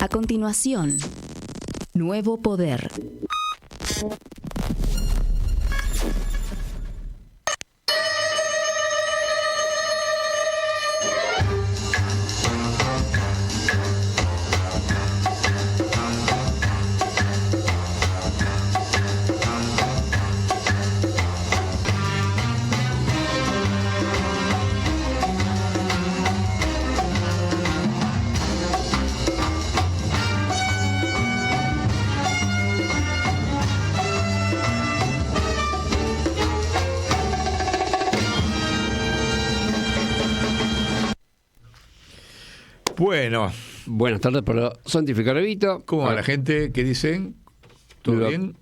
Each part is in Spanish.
A continuación, Nuevo Poder. Bueno, buenas tardes para Santificar Evita. ¿Cómo va la gente? ¿Qué dicen? ¿Todo bien?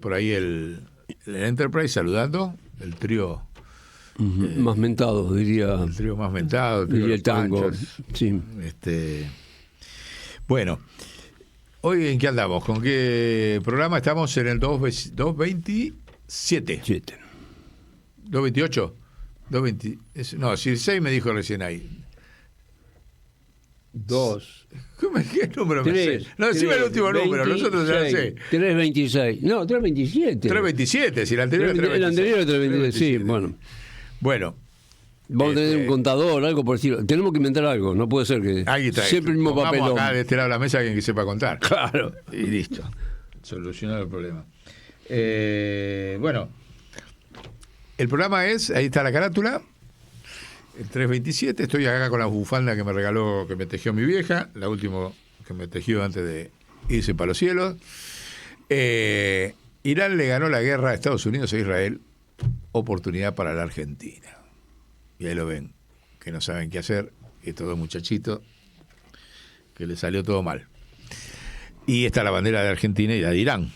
Por ahí el Enterprise saludando, el trío más mentado, diría. El trío más mentado, el trío diría el tango. Sí. Bueno, hoy ¿en qué andamos? ¿Con qué programa estamos? En el 227. 228. 220, no, 16 me dijo recién ahí. 2. ¿Qué número 3, me sé? No, decime el último 26, número, nosotros ya lo sé. 326. No, 327. 327, si el anterior era 326. El anterior era 327, sí, bueno. Bueno. Vamos a tener un contador, algo por decirlo. Tenemos que inventar algo, no puede ser que siempre el mismo papelón. Acá de este lado de la mesa alguien que sepa contar. Claro. Y listo. Solucionar el problema. Bueno, el programa es, ahí está la carátula, el 327. Estoy acá con la bufanda que me regaló, que me tejió mi vieja, la última que me tejió antes de irse para los cielos. Irán le ganó la guerra a Estados Unidos e Israel, oportunidad para la Argentina. Y ahí lo ven, que no saben qué hacer, estos dos muchachitos, que les salió todo mal. Y está la bandera de Argentina y la de Irán.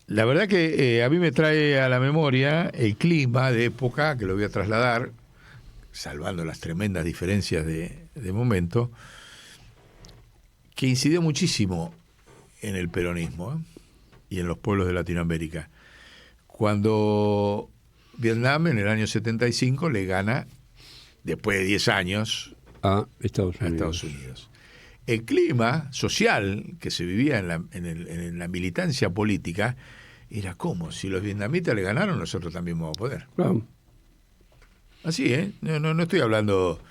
La verdad que a mí me trae a la memoria el clima de época, que lo voy a trasladar, salvando las tremendas diferencias de momento, que incidió muchísimo en el peronismo y en los pueblos de Latinoamérica. Cuando Vietnam en el año 75 le gana, después de 10 años, a Estados Unidos. El clima social que se vivía en la militancia política era como si los vietnamitas le ganaron, nosotros también vamos a poder. Claro. Así, no estoy hablando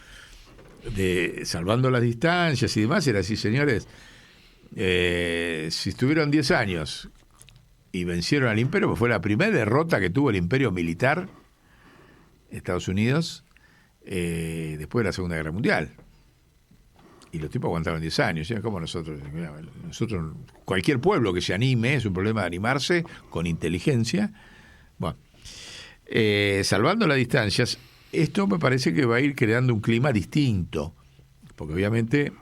de salvando las distancias y demás, era así, señores. Si estuvieron 10 años y vencieron al imperio, pues fue la primera derrota que tuvo el imperio militar, Estados Unidos, después de la Segunda Guerra Mundial. Y los tipos aguantaron 10 años, ¿sí? Como nosotros, cualquier pueblo que se anime, es un problema de animarse con inteligencia. Bueno, salvando las distancias, esto me parece que va a ir creando un clima distinto, porque obviamente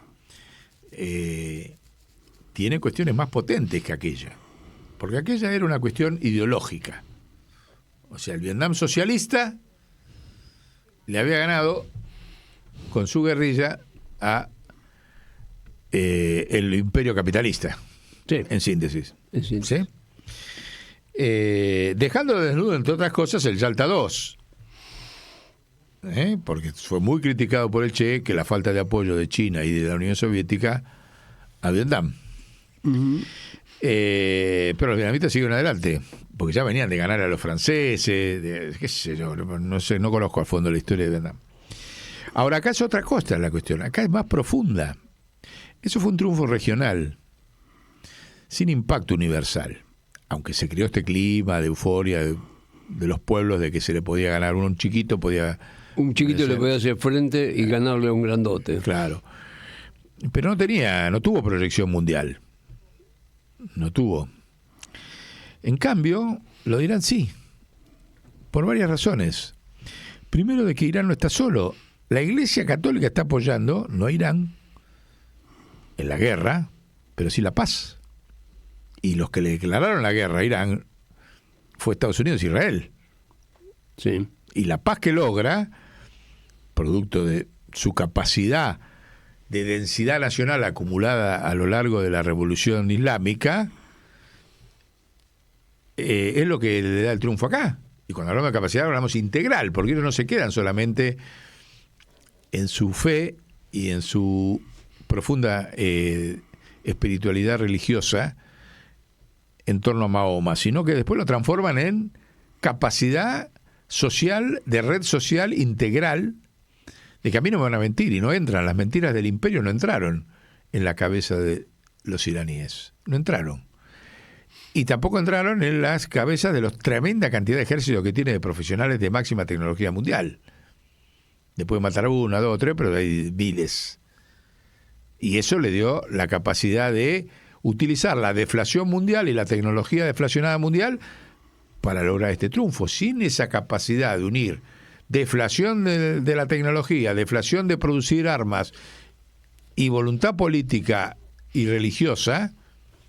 tiene cuestiones más potentes que aquella, porque aquella era una cuestión ideológica. O sea, el Vietnam socialista le había ganado con su guerrilla a el imperio capitalista, sí. En síntesis. ¿Sí? Dejando desnudo, entre otras cosas, el Yalta 2, porque fue muy criticado por el Che que la falta de apoyo de China y de la Unión Soviética a Vietnam. Uh-huh. Pero los vietnamitas siguen adelante, porque ya venían de ganar a los franceses, qué sé yo, no sé, no conozco a fondo la historia de Vietnam. Ahora, acá es otra cosa la cuestión, acá es más profunda. Eso fue un triunfo regional, sin impacto universal, aunque se creó este clima de euforia de los pueblos, de que se le podía ganar. Un chiquito podía... Un chiquito le podía hacer frente y ganarle a un grandote. Claro. Pero no tuvo proyección mundial. No tuvo. En cambio, lo de Irán sí, por varias razones. Primero, de que Irán no está solo. La Iglesia Católica está apoyando, no a Irán, en la guerra, pero sí la paz. Y los que le declararon la guerra a Irán fue Estados Unidos e Israel. Sí. Y la paz que logra, producto de su capacidad de densidad nacional acumulada a lo largo de la Revolución Islámica, es lo que le da el triunfo acá. Y cuando hablamos de capacidad hablamos integral, porque ellos no se quedan solamente en su fe y en su profunda espiritualidad religiosa en torno a Mahoma, sino que después lo transforman en capacidad social, de red social integral, de que a mí no me van a mentir, y no entran, las mentiras del imperio no entraron en la cabeza de los iraníes, no entraron. Y tampoco entraron en las cabezas de la tremenda cantidad de ejércitos que tiene de profesionales de máxima tecnología mundial. Después matar a uno, a dos, tres, pero hay miles. Y eso le dio la capacidad de utilizar la deflación mundial y la tecnología deflacionada mundial para lograr este triunfo. Sin esa capacidad de unir deflación de la tecnología, deflación de producir armas y voluntad política y religiosa,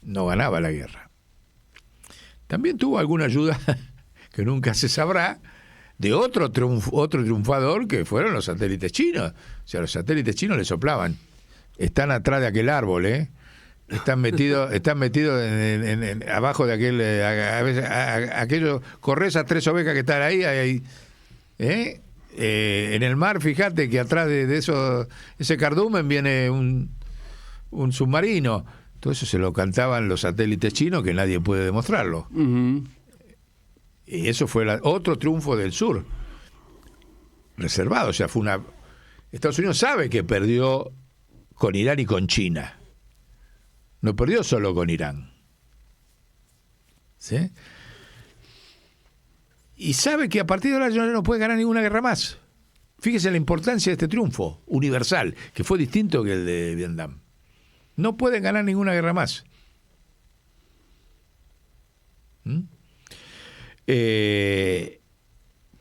no ganaba la guerra. También tuvo alguna ayuda, que nunca se sabrá, de otro triunfador, que fueron los satélites chinos. O sea, los satélites chinos le soplaban. Están atrás de aquel árbol, Están metidos abajo de aquel, a veces, aquello, corres a 3 ovejas que están ahí, en el mar, fíjate que atrás de eso, ese cardumen viene un submarino. Todo eso se lo cantaban los satélites chinos, que nadie puede demostrarlo. Uh-huh. Y eso fue otro triunfo del sur, reservado. O sea, Estados Unidos sabe que perdió con Irán y con China. No perdió solo con Irán. ¿Sí? Y sabe que a partir de ahora ya no puede ganar ninguna guerra más. Fíjese la importancia de este triunfo universal, que fue distinto que el de Vietnam. No pueden ganar ninguna guerra más.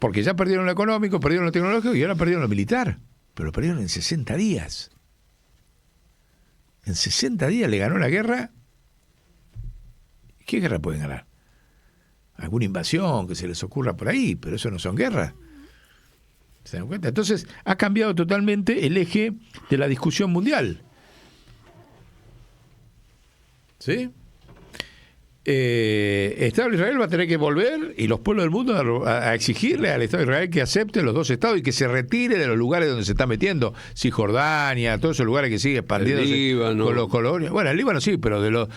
Porque ya perdieron lo económico, perdieron lo tecnológico y ahora perdieron lo militar. Pero lo perdieron en 60 días. En 60 días le ganó la guerra. ¿Qué guerra pueden ganar? Alguna invasión que se les ocurra por ahí, pero eso no son guerras. ¿Se dan cuenta? Entonces ha cambiado totalmente el eje de la discusión mundial. ¿Sí? Estado de Israel va a tener que volver, y los pueblos del mundo, a exigirle al Estado de Israel que acepte los dos estados y que se retire de los lugares donde se está metiendo, Cisjordania, todos esos lugares que sigue expandiéndose con los colonias. Bueno, el Líbano sí, pero el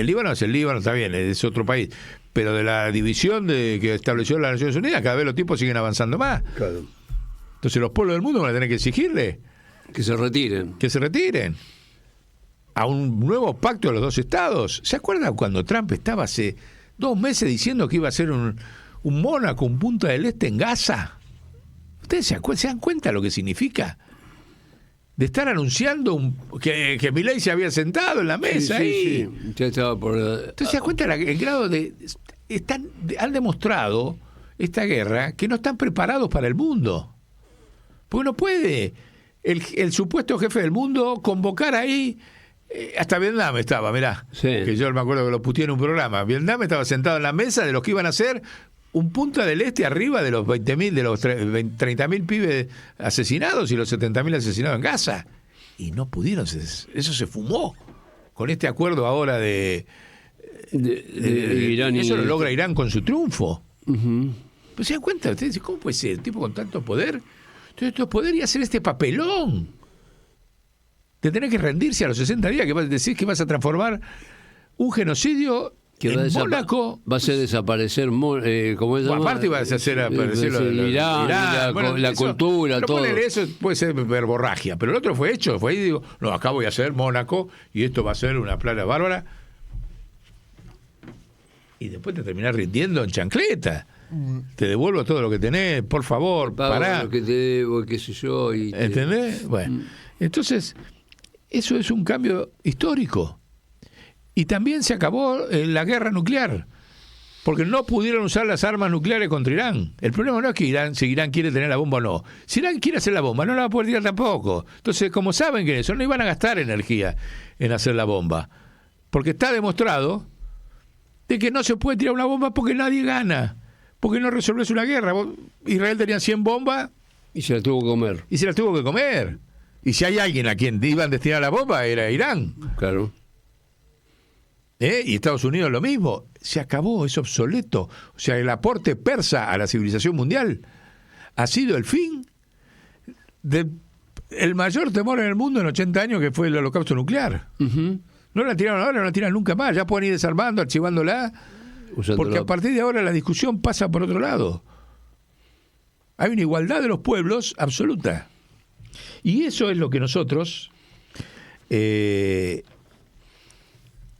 Líbano es el Líbano, está bien, es otro país, pero de la división que estableció las Naciones Unidas, cada vez los tipos siguen avanzando más. Claro. Entonces los pueblos del mundo van a tener que exigirle que se retiren a un nuevo pacto de los dos estados. ¿Se acuerdan cuando Trump estaba hace 2 meses diciendo que iba a ser un Mónaco, un Punta del Este en Gaza? ¿Ustedes se dan cuenta lo que significa? De estar anunciando que Milei se había sentado en la mesa ahí. Sí. Ya estaba por... Entonces se dan cuenta el grado de... han demostrado esta guerra que no están preparados para el mundo. Porque no puede el supuesto jefe del mundo convocar ahí... hasta Vietnam estaba, mirá, que yo me acuerdo que lo puteé en un programa. Vietnam estaba sentado en la mesa de los que iban a ser un Punta del Este arriba de los 20.000, de los 30.000 pibes asesinados y los 70.000 asesinados en Gaza. Y no pudieron, eso se fumó con este acuerdo ahora de Irán. Eso lo logra Irán con su triunfo. Uh-huh. Pero se dan cuenta, ustedes dicen, ¿cómo puede ser? El tipo con tanto poder, poder y hacer este papelón de tener que rendirse a los 60 días, que vas a decir que vas a transformar un genocidio que en Mónaco. Va a hacer desaparecer, ¿cómo es? Aparte va a hacer aparecer Irán, la cultura, todo. Eso puede ser verborragia, pero el otro fue hecho, fue ahí, digo, no, acá voy a hacer Mónaco y esto va a ser una playa bárbara. Y después te terminás rindiendo en chancleta. Te devuelvo todo lo que tenés, por favor, pará. Lo que te debo, qué sé yo. ¿Entendés? Bueno, entonces... eso es un cambio histórico. Y también se acabó la guerra nuclear, porque no pudieron usar las armas nucleares contra Irán. El problema no es que si Irán quiere tener la bomba o no. Si Irán quiere hacer la bomba, no la va a poder tirar tampoco. Entonces, como saben que eso, no iban a gastar energía en hacer la bomba. Porque está demostrado de que no se puede tirar una bomba porque nadie gana. Porque no resolvés una guerra. Israel tenía 100 bombas. Y se las tuvo que comer. Y si hay alguien a quien iban a destinar la bomba, era Irán. Claro. Y Estados Unidos lo mismo. Se acabó, es obsoleto. O sea, el aporte persa a la civilización mundial ha sido el fin del el mayor temor en el mundo en 80 años, que fue el holocausto nuclear. No la tiraron ahora, no la tiran nunca más. Ya pueden ir desarmando, archivándola, porque a partir de ahora la discusión pasa por otro lado. Hay una igualdad de los pueblos absoluta. Y eso es lo que nosotros...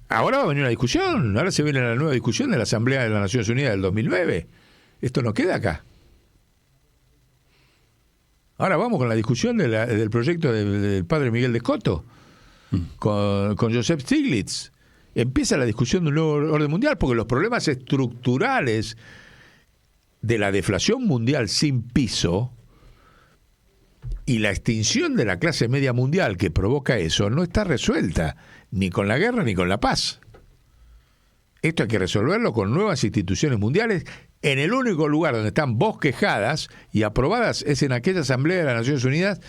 ahora va a venir una discusión. Ahora se viene la nueva discusión de la Asamblea de las Naciones Unidas del 2009. Esto no queda acá. Ahora vamos con la discusión del proyecto del padre Miguel de Escoto, con Joseph Stiglitz. Empieza la discusión de un nuevo orden mundial, porque los problemas estructurales de la deflación mundial sin piso y la extinción de la clase media mundial que provoca eso no está resuelta, ni con la guerra ni con la paz. Esto hay que resolverlo con nuevas instituciones mundiales. En el único lugar donde están bosquejadas y aprobadas es en aquella Asamblea de las Naciones Unidas,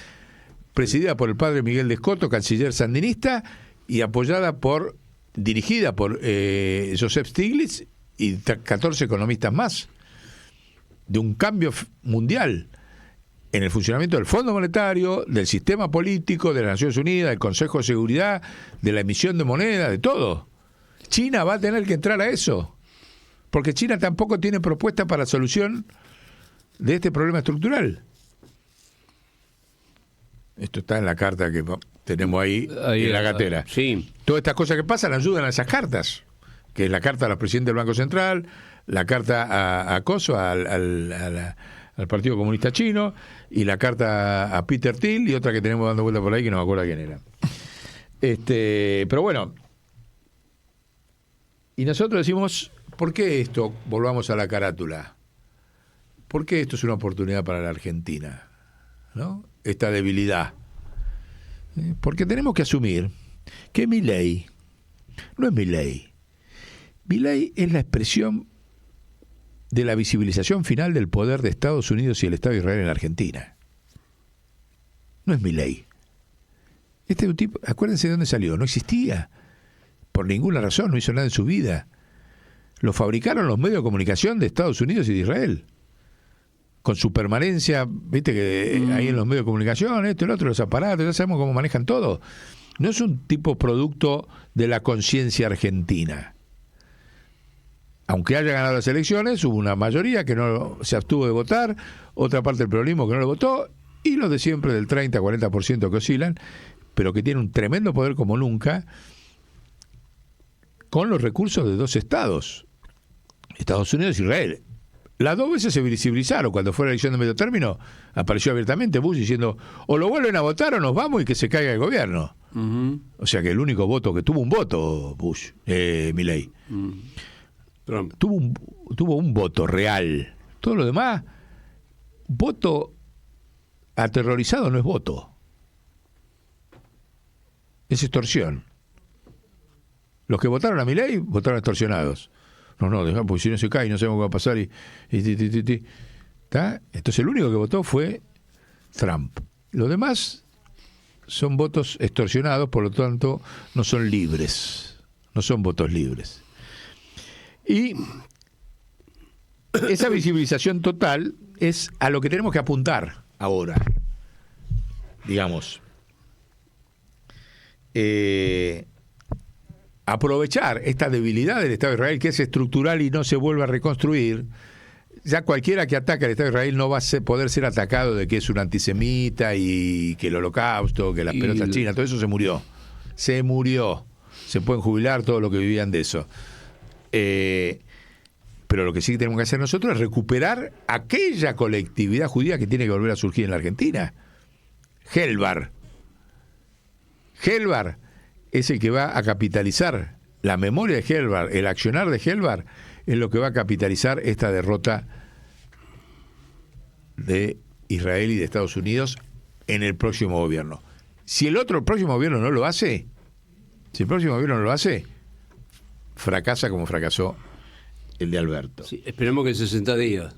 presidida por el padre Miguel de Escoto, canciller sandinista, y dirigida por Joseph Stiglitz y 14 economistas más, de un cambio mundial en el funcionamiento del Fondo Monetario, del sistema político, de las Naciones Unidas, del Consejo de Seguridad, de la emisión de moneda, de todo. China va a tener que entrar a eso, porque China tampoco tiene propuesta para solución de este problema estructural. Esto está en la carta que tenemos ahí en la gatera. Sí. Todas estas cosas que pasan ayudan a esas cartas, que es la carta a los presidentes del Banco Central, la carta a Coso, al Partido Comunista Chino, y la carta a Peter Thiel, y otra que tenemos dando vuelta por ahí que no me acuerdo quién era. Pero bueno, y nosotros decimos, ¿por qué esto? Volvamos a la carátula. ¿Por qué esto es una oportunidad para la Argentina? ¿No? Esta debilidad. Porque tenemos que asumir que Milei no es Milei. Milei es la expresión de la visibilización final del poder de Estados Unidos y el Estado de Israel en la Argentina. No es Milei. Este es un tipo, acuérdense de dónde salió, no existía. Por ninguna razón, no hizo nada en su vida. Lo fabricaron los medios de comunicación de Estados Unidos y de Israel. Con su permanencia, viste que ahí en los medios de comunicación, esto, el otro, los aparatos, ya sabemos cómo manejan todo. No es un tipo producto de la conciencia argentina. Aunque haya ganado las elecciones, hubo una mayoría que no se abstuvo de votar, otra parte del peronismo que no lo votó, y los de siempre del 30-40% que oscilan, pero que tienen un tremendo poder como nunca, con los recursos de dos estados, Estados Unidos e Israel. Las dos veces se visibilizaron. Cuando fue la elección de medio término, apareció abiertamente Bush diciendo, o lo vuelven a votar o nos vamos y que se caiga el gobierno. O sea que el único voto que tuvo un voto Bush, Milei. Tuvo un voto real. Todo lo demás, voto aterrorizado no es voto. Es extorsión. Los que votaron a Milei votaron extorsionados. No, dejá, porque si no se cae, no sabemos qué va a pasar. ¿Tá? Entonces el único que votó fue Trump. Los demás son votos extorsionados, por lo tanto no son libres. No son votos libres. Y esa visibilización total es a lo que tenemos que apuntar ahora. Digamos. Aprovechar esta debilidad del Estado de Israel, que es estructural y no se vuelve a reconstruir. Ya cualquiera que ataque al Estado de Israel no va a poder ser atacado de que es un antisemita y que el holocausto, que las pelotas chinas, todo eso se murió. Se murió. Se pueden jubilar todos los que vivían de eso. Pero lo que sí tenemos que hacer nosotros es recuperar aquella colectividad judía que tiene que volver a surgir en la Argentina. Helbar es el que va a capitalizar la memoria de Helbar, el accionar de Helbar es lo que va a capitalizar esta derrota de Israel y de Estados Unidos en el próximo gobierno. Si el próximo gobierno no lo hace, fracasa como fracasó el de Alberto. Sí, esperemos que en 60 días.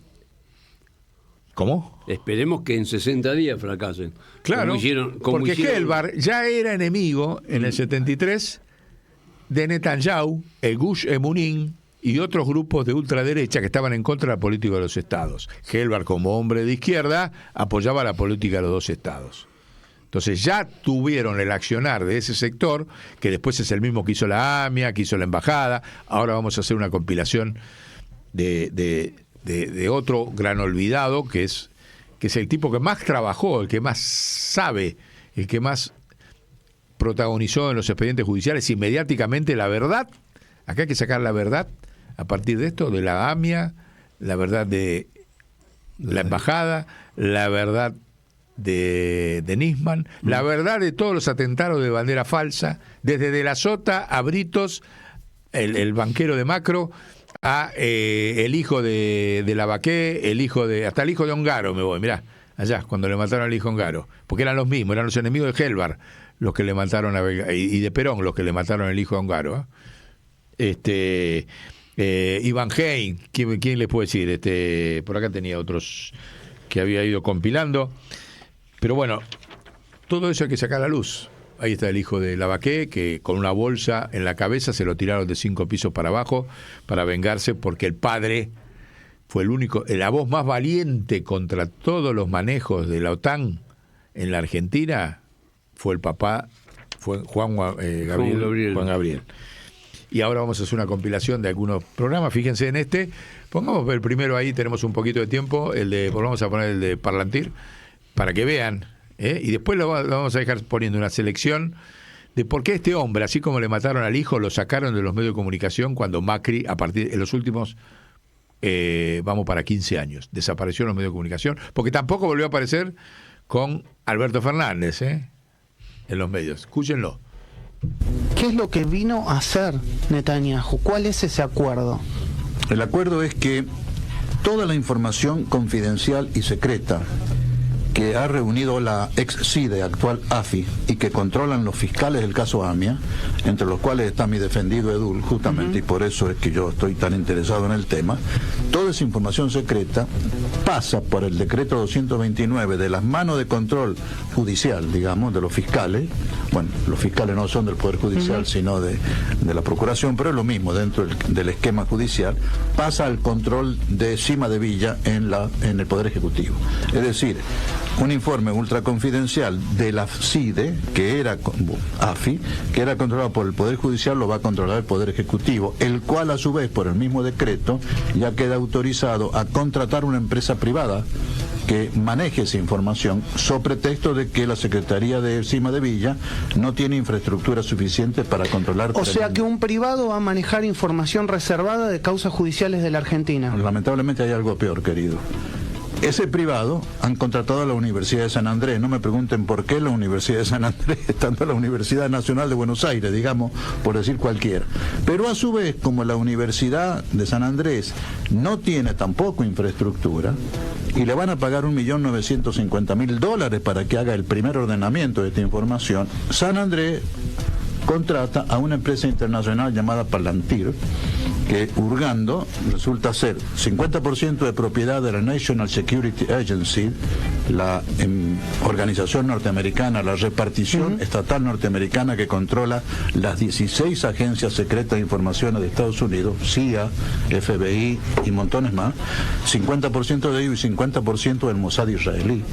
¿Cómo? Esperemos que en 60 días fracasen. Claro, porque Helbar ya era enemigo en el 73 de Netanyahu, el Gush Emunim y otros grupos de ultraderecha que estaban en contra de la política de los estados. Helbar, como hombre de izquierda, apoyaba la política de los dos estados. Entonces ya tuvieron el accionar de ese sector, que después es el mismo que hizo la AMIA, que hizo la embajada. Ahora vamos a hacer una compilación de otro gran olvidado, que es el tipo que más trabajó, el que más sabe, el que más protagonizó en los expedientes judiciales y mediáticamente la verdad. Acá hay que sacar la verdad a partir de esto, de la AMIA, la verdad de la embajada, la verdad de Nisman, la verdad de todos los atentados de bandera falsa, desde De la Sota a Britos, el banquero de Macro, a el hijo de Lavaqué, hasta el hijo de Ongaro me voy, mirá, allá, cuando le mataron al hijo Ongaro, porque eran los mismos, eran los enemigos de Helvar, los que le mataron y de Perón, los que le mataron al hijo de Ongaro. Iván Hein, ¿quién les puede decir? Por acá tenía otros que había ido compilando. Pero bueno, todo eso hay que sacar a la luz. Ahí está el hijo de Lavaqué, que con una bolsa en la cabeza se lo tiraron de 5 pisos para abajo para vengarse, porque el padre fue el único, la voz más valiente contra todos los manejos de la OTAN en la Argentina, fue el papá, fue Juan Gabriel. Y ahora vamos a hacer una compilación de algunos programas. Fíjense en pongamos el primero ahí, tenemos un poquito de tiempo, vamos a poner el de Parlantir, para que vean, y después lo vamos a dejar poniendo una selección de por qué este hombre, así como le mataron al hijo, lo sacaron de los medios de comunicación cuando Macri, en los últimos, vamos para 15 años, desapareció en los medios de comunicación, porque tampoco volvió a aparecer con Alberto Fernández, en los medios. Escúchenlo. ¿Qué es lo que vino a hacer Netanyahu? ¿Cuál es ese acuerdo? El acuerdo es que toda la información confidencial y secreta que ha reunido la ex-CIDE, actual AFI, y que controlan los fiscales del caso AMIA, entre los cuales está mi defendido Edul, justamente, y por eso es que yo estoy tan interesado en el tema. Toda esa información secreta pasa por el decreto 229 de las manos de control judicial, digamos, de los fiscales. Bueno, los fiscales no son del Poder Judicial, sino de la Procuración, pero es lo mismo dentro del esquema judicial, pasa al control de Cima de Villa en el Poder Ejecutivo. Es decir, un informe ultraconfidencial de la CIDE, que era AFI, que era controlado por el Poder Judicial, lo va a controlar el Poder Ejecutivo, el cual a su vez, por el mismo decreto, ya queda autorizado a contratar una empresa privada que maneje esa información, sobre pretexto de que la Secretaría de Cima de Villa no tiene infraestructura suficiente para controlar. O sea que un privado va a manejar información reservada de causas judiciales de la Argentina. Lamentablemente hay algo peor, querido. Ese privado han contratado a la Universidad de San Andrés. No me pregunten por qué la Universidad de San Andrés, estando la Universidad Nacional de Buenos Aires, digamos, por decir cualquiera. Pero a su vez, como la Universidad de San Andrés no tiene tampoco infraestructura, y le van a pagar $1.950.000 para que haga el primer ordenamiento de esta información, San Andrés contrata a una empresa internacional llamada Palantir, que hurgando resulta ser 50% de propiedad de la National Security Agency, la organización norteamericana, la repartición estatal norteamericana que controla las 16 agencias secretas de información de Estados Unidos, CIA, FBI y montones más, 50% de ellos y 50% del Mossad israelí.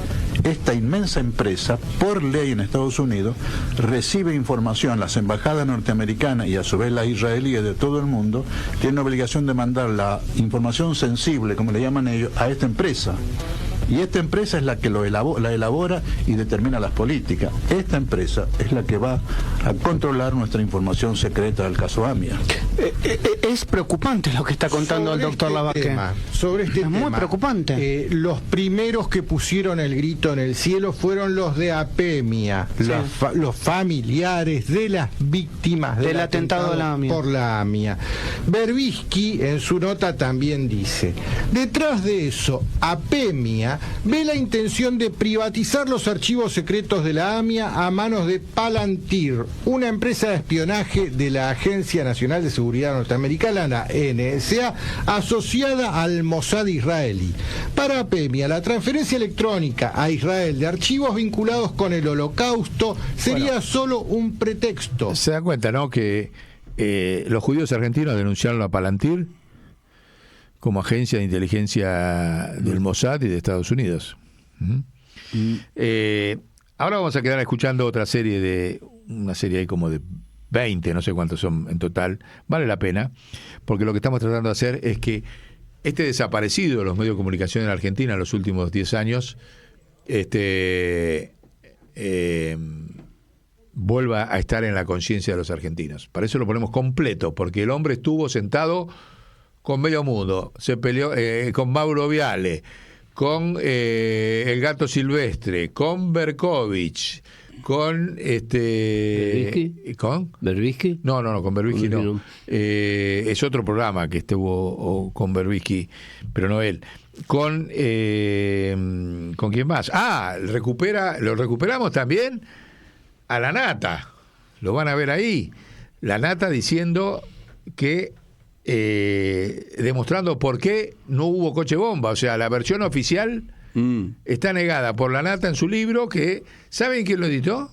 Esta inmensa empresa, por ley en Estados Unidos, recibe información, las embajadas norteamericanas y a su vez las israelíes de todo el mundo, tienen obligación de mandar la información sensible, como le llaman ellos, a esta empresa. Y esta empresa es la que la elabora y determina las políticas. Esta empresa es la que va a controlar nuestra información secreta del caso AMIA. Es preocupante lo que está contando el doctor Lavaqué. Sobre este tema, muy preocupante. Los primeros que pusieron el grito en el cielo fueron los de APEMIA, sí, los familiares de las víctimas del atentado por la AMIA. Berbisky en su nota también dice: detrás de eso, APEMIA ve la intención de privatizar los archivos secretos de la AMIA a manos de Palantir, una empresa de espionaje de la Agencia Nacional de Seguridad Norteamericana, la NSA, asociada al Mossad israelí. Para APEMIA, la transferencia electrónica a Israel de archivos vinculados con el Holocausto sería solo un pretexto. Se da cuenta, ¿no?, que los judíos argentinos denunciaron a Palantir como agencia de inteligencia del Mossad y de Estados Unidos. Ahora vamos a quedar escuchando una serie ahí como de 20, no sé cuántos son en total. Vale la pena, porque lo que estamos tratando de hacer es que este desaparecido de los medios de comunicación en la Argentina en los últimos 10 años vuelva a estar en la conciencia de los argentinos. Para eso lo ponemos completo, porque el hombre estuvo sentado con medio mundo, se peleó con Mauro Viale, con El Gato Silvestre, con Berkovich, con ¿Berbisky? ¿Con? ¿Berbisky? No, con Berbisky no. Es otro programa que estuvo con Berbisky, pero no él. ¿Con quién más? Lo recuperamos también a la Nata. Lo van a ver ahí. La Nata diciendo que demostrando por qué no hubo coche bomba. O sea, la versión oficial está negada por la Nata en su libro, que ¿saben quién lo editó?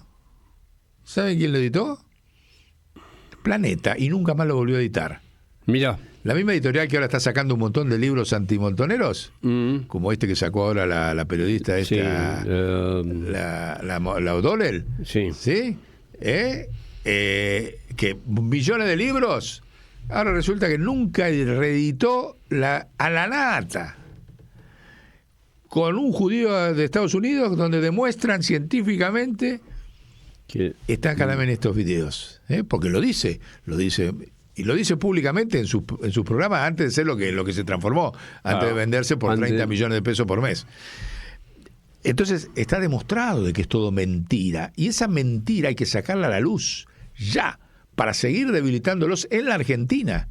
Planeta, y nunca más lo volvió a editar. Mira. La misma editorial que ahora está sacando un montón de libros antimontoneros, como este que sacó ahora la periodista esta, la O'Donnell. Sí. ¿Sí? Que millones de libros. Ahora resulta que nunca reeditó a la Nata, con un judío de Estados Unidos, donde demuestran científicamente que están cada vez en estos videos, porque lo dice y lo dice públicamente en sus programas, antes de ser lo que se transformó, antes de venderse por 30 millones de pesos por mes. Entonces está demostrado de que es todo mentira, y esa mentira hay que sacarla a la luz ya, para seguir debilitándolos en la Argentina.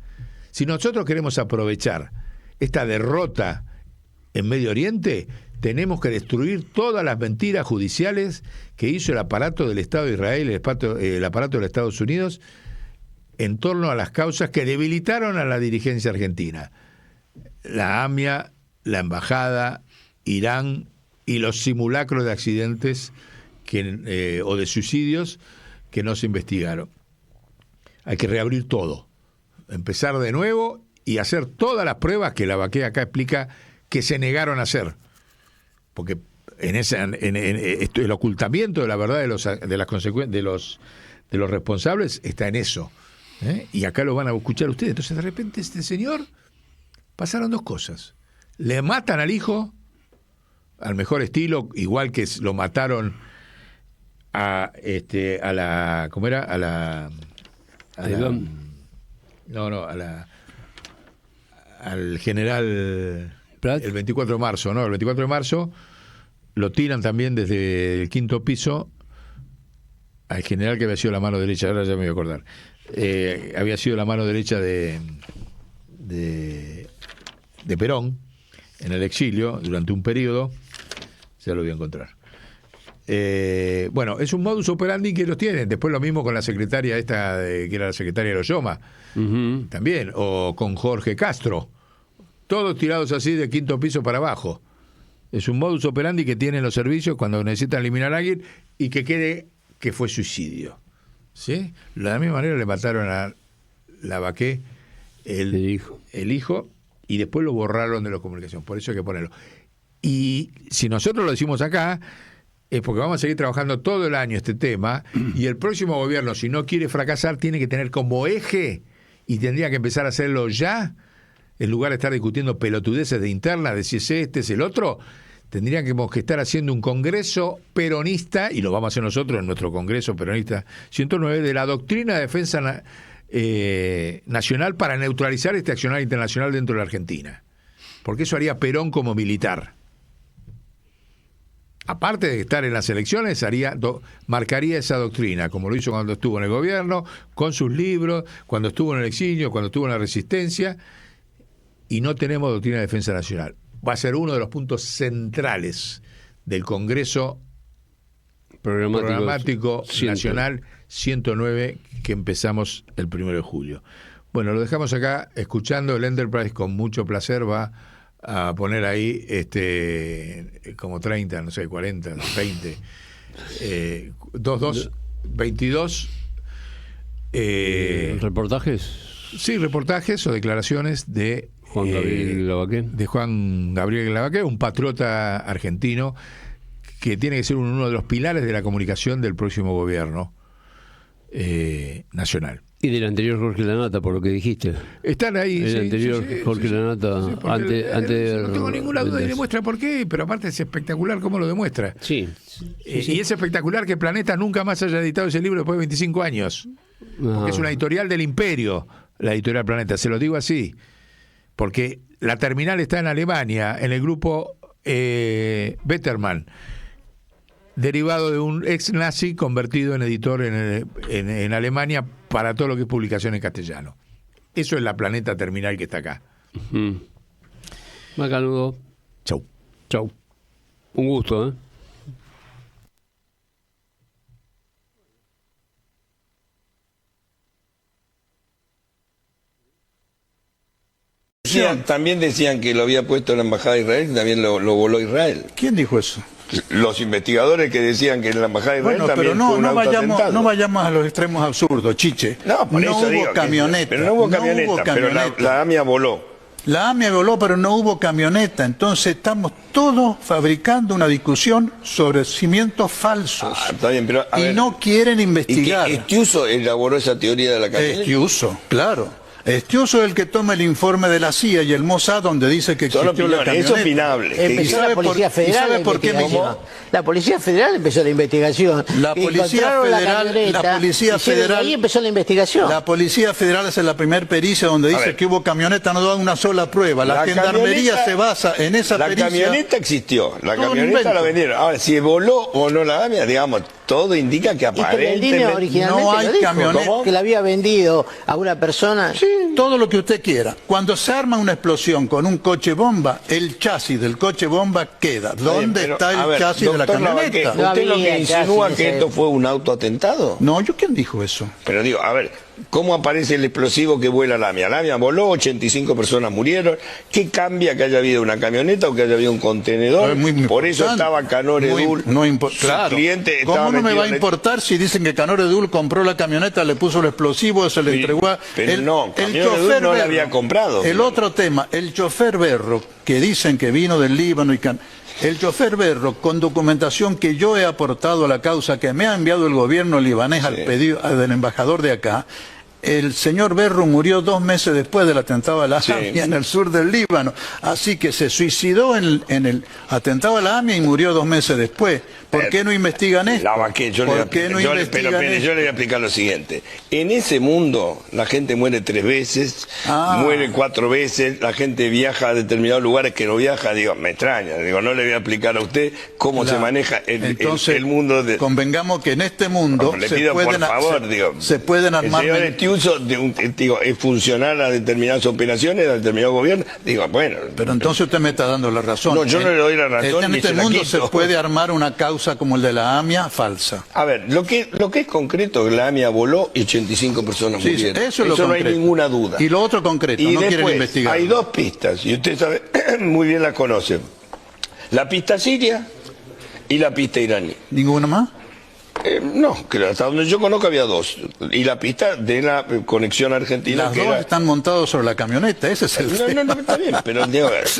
Si nosotros queremos aprovechar esta derrota en Medio Oriente, tenemos que destruir todas las mentiras judiciales que hizo el aparato del Estado de Israel, el aparato de los Estados Unidos, en torno a las causas que debilitaron a la dirigencia argentina. La AMIA, la Embajada, Irán y los simulacros de accidentes o de suicidios que no se investigaron. Hay que reabrir todo, empezar de nuevo y hacer todas las pruebas que Lavaqué acá explica que se negaron a hacer. Porque el ocultamiento de la verdad de los responsables está en eso. Y acá lo van a escuchar ustedes. Entonces, de repente, este señor, pasaron dos cosas. Le matan al hijo, al mejor estilo, igual que lo mataron al general Prat. El 24 de marzo, ¿no? El 24 de marzo lo tiran también desde el 5º piso al general que había sido la mano derecha, ahora ya me voy a acordar. Había sido la mano derecha de Perón en el exilio durante un periodo, ya lo voy a encontrar. Bueno, es un modus operandi que ellos tienen. Después lo mismo con la secretaria esta, que era la secretaria de Loyoma, también, o con Jorge Castro, todos tirados así de 5º piso para abajo. Es un modus operandi que tienen los servicios cuando necesitan eliminar a alguien y que quede que fue suicidio. ¿Sí? De la misma manera le mataron a Lavaqué el hijo, y después lo borraron de la comunicación. Por eso hay que ponerlo. Y si nosotros lo decimos acá, es porque vamos a seguir trabajando todo el año este tema, y el próximo gobierno, si no quiere fracasar, tiene que tener como eje, y tendría que empezar a hacerlo ya, en lugar de estar discutiendo pelotudeces de interna, de si es este, es el otro. Tendríamos que estar haciendo un congreso peronista, y lo vamos a hacer nosotros en nuestro congreso peronista 109, de la doctrina de defensa nacional para neutralizar este accionar internacional dentro de la Argentina. Porque eso haría Perón como militar. Aparte de estar en las elecciones, marcaría esa doctrina, como lo hizo cuando estuvo en el gobierno, con sus libros, cuando estuvo en el exilio, cuando estuvo en la resistencia, y no tenemos doctrina de defensa nacional. Va a ser uno de los puntos centrales del Congreso Programático Nacional 109 que empezamos el 1 de julio. Bueno, lo dejamos acá escuchando. El Enterprise con mucho placer va a poner ahí como 30, no sé, 40, 20, 22 ¿reportajes? Sí, reportajes o declaraciones de Juan Gabriel Lavaqué. De Juan Gabriel Lavaqué, un patriota argentino que tiene que ser uno de los pilares de la comunicación del próximo gobierno nacional. Y del anterior Jorge Lanata, por lo que dijiste. Están ahí. El anterior Jorge Lanata, antes no tengo ninguna duda y demuestra por qué, pero aparte es espectacular cómo lo demuestra. Sí. Y es espectacular que Planeta nunca más haya editado ese libro después de 25 años. Porque es una editorial del imperio, la editorial Planeta, se lo digo así. Porque la terminal está en Alemania, en el grupo Betterman, derivado de un ex nazi convertido en editor en Alemania para todo lo que es publicación en castellano. Eso es la Planeta terminal que está acá. Macanudo. Chau. Chau. Un gusto, ¿eh? También decían que lo había puesto en la embajada de Israel, que también lo voló Israel. ¿Quién dijo eso? Los investigadores que decían que en la embajada de Israel también fue un autoatentado. No vayamos a los extremos absurdos, Chiche. No, por eso digo hubo camioneta. Pero no hubo camioneta, pero la AMIA voló. La AMIA voló, pero no hubo camioneta. Entonces estamos todos fabricando una discusión sobre cimientos falsos. Está bien, pero a ver, no quieren investigar. ¿Y que Estiuso elaboró esa teoría de la camioneta? Estiuso, claro. Estiuso es el que toma el informe de la CIA y el Mossad donde dice que existió la camioneta. Es opinable. Empezó la Policía Federal. ¿Sabe por qué me llamó? La Policía Federal empezó la investigación. La Policía Federal. Ahí empezó la investigación. La Policía Federal es la primer pericia donde dice que hubo camioneta, no da una sola prueba. La Gendarmería se basa en esa pericia. La camioneta existió, la camioneta la vendieron. Ahora, si voló o no la AMIA, digamos, todo indica que aparentemente no hay camioneta. Que la había vendido a una persona. Sí, todo lo que usted quiera. Cuando se arma una explosión con un coche bomba, el chasis del coche bomba queda. ¿Dónde está el chasis de la camioneta? ¿Usted lo que insinúa que esto fue un autoatentado? No, ¿quién dijo eso? Pero digo, a ver, ¿cómo aparece el explosivo que vuela la AMIA? La AMIA voló, 85 personas murieron. ¿Qué cambia que haya habido una camioneta o que haya habido un contenedor? Por eso estaba Canor Edul, claro. Cliente estaba. ¿Cómo no me va a importar si dicen que Canor Edul compró la camioneta, le puso el explosivo, se le entregó a... Pero no, Canor Edul no la había comprado. El otro tema, el chofer Berro, que dicen que vino del Líbano y... El chofer Berro, con documentación que yo he aportado a la causa, que me ha enviado el gobierno libanés al pedido del embajador de acá, el señor Berro murió 2 meses después del atentado a la AMIA en el sur del Líbano. Así que se suicidó en el atentado a la AMIA y murió 2 meses después. ¿Por qué no investigan esto? Yo le voy a explicar lo siguiente. En ese mundo la gente muere 3 veces, muere 4 veces, la gente viaja a determinados lugares que no viaja. Digo, me extraña. Digo, no le voy a explicar a usted cómo se maneja el mundo. Convengamos que en este mundo se pueden armar... El señor Estiuso, es funcional a determinadas operaciones, a determinados gobiernos. Digo, bueno... Pero entonces usted me está dando la razón. No, yo no le doy la razón. En este mundo se puede armar una causa como el de la AMIA falsa. A ver, lo que es concreto, la AMIA voló y 85 personas murieron. Eso no hay ninguna duda. Y lo otro concreto, no quieren investigar. Hay 2 pistas, y usted sabe, muy bien las conoce. La pista siria y la pista iraní. ¿Ninguna más? No, hasta donde yo conozco había 2. Y la pista de la conexión argentina. Las 2 están montados sobre la camioneta, ese es el tema. No, está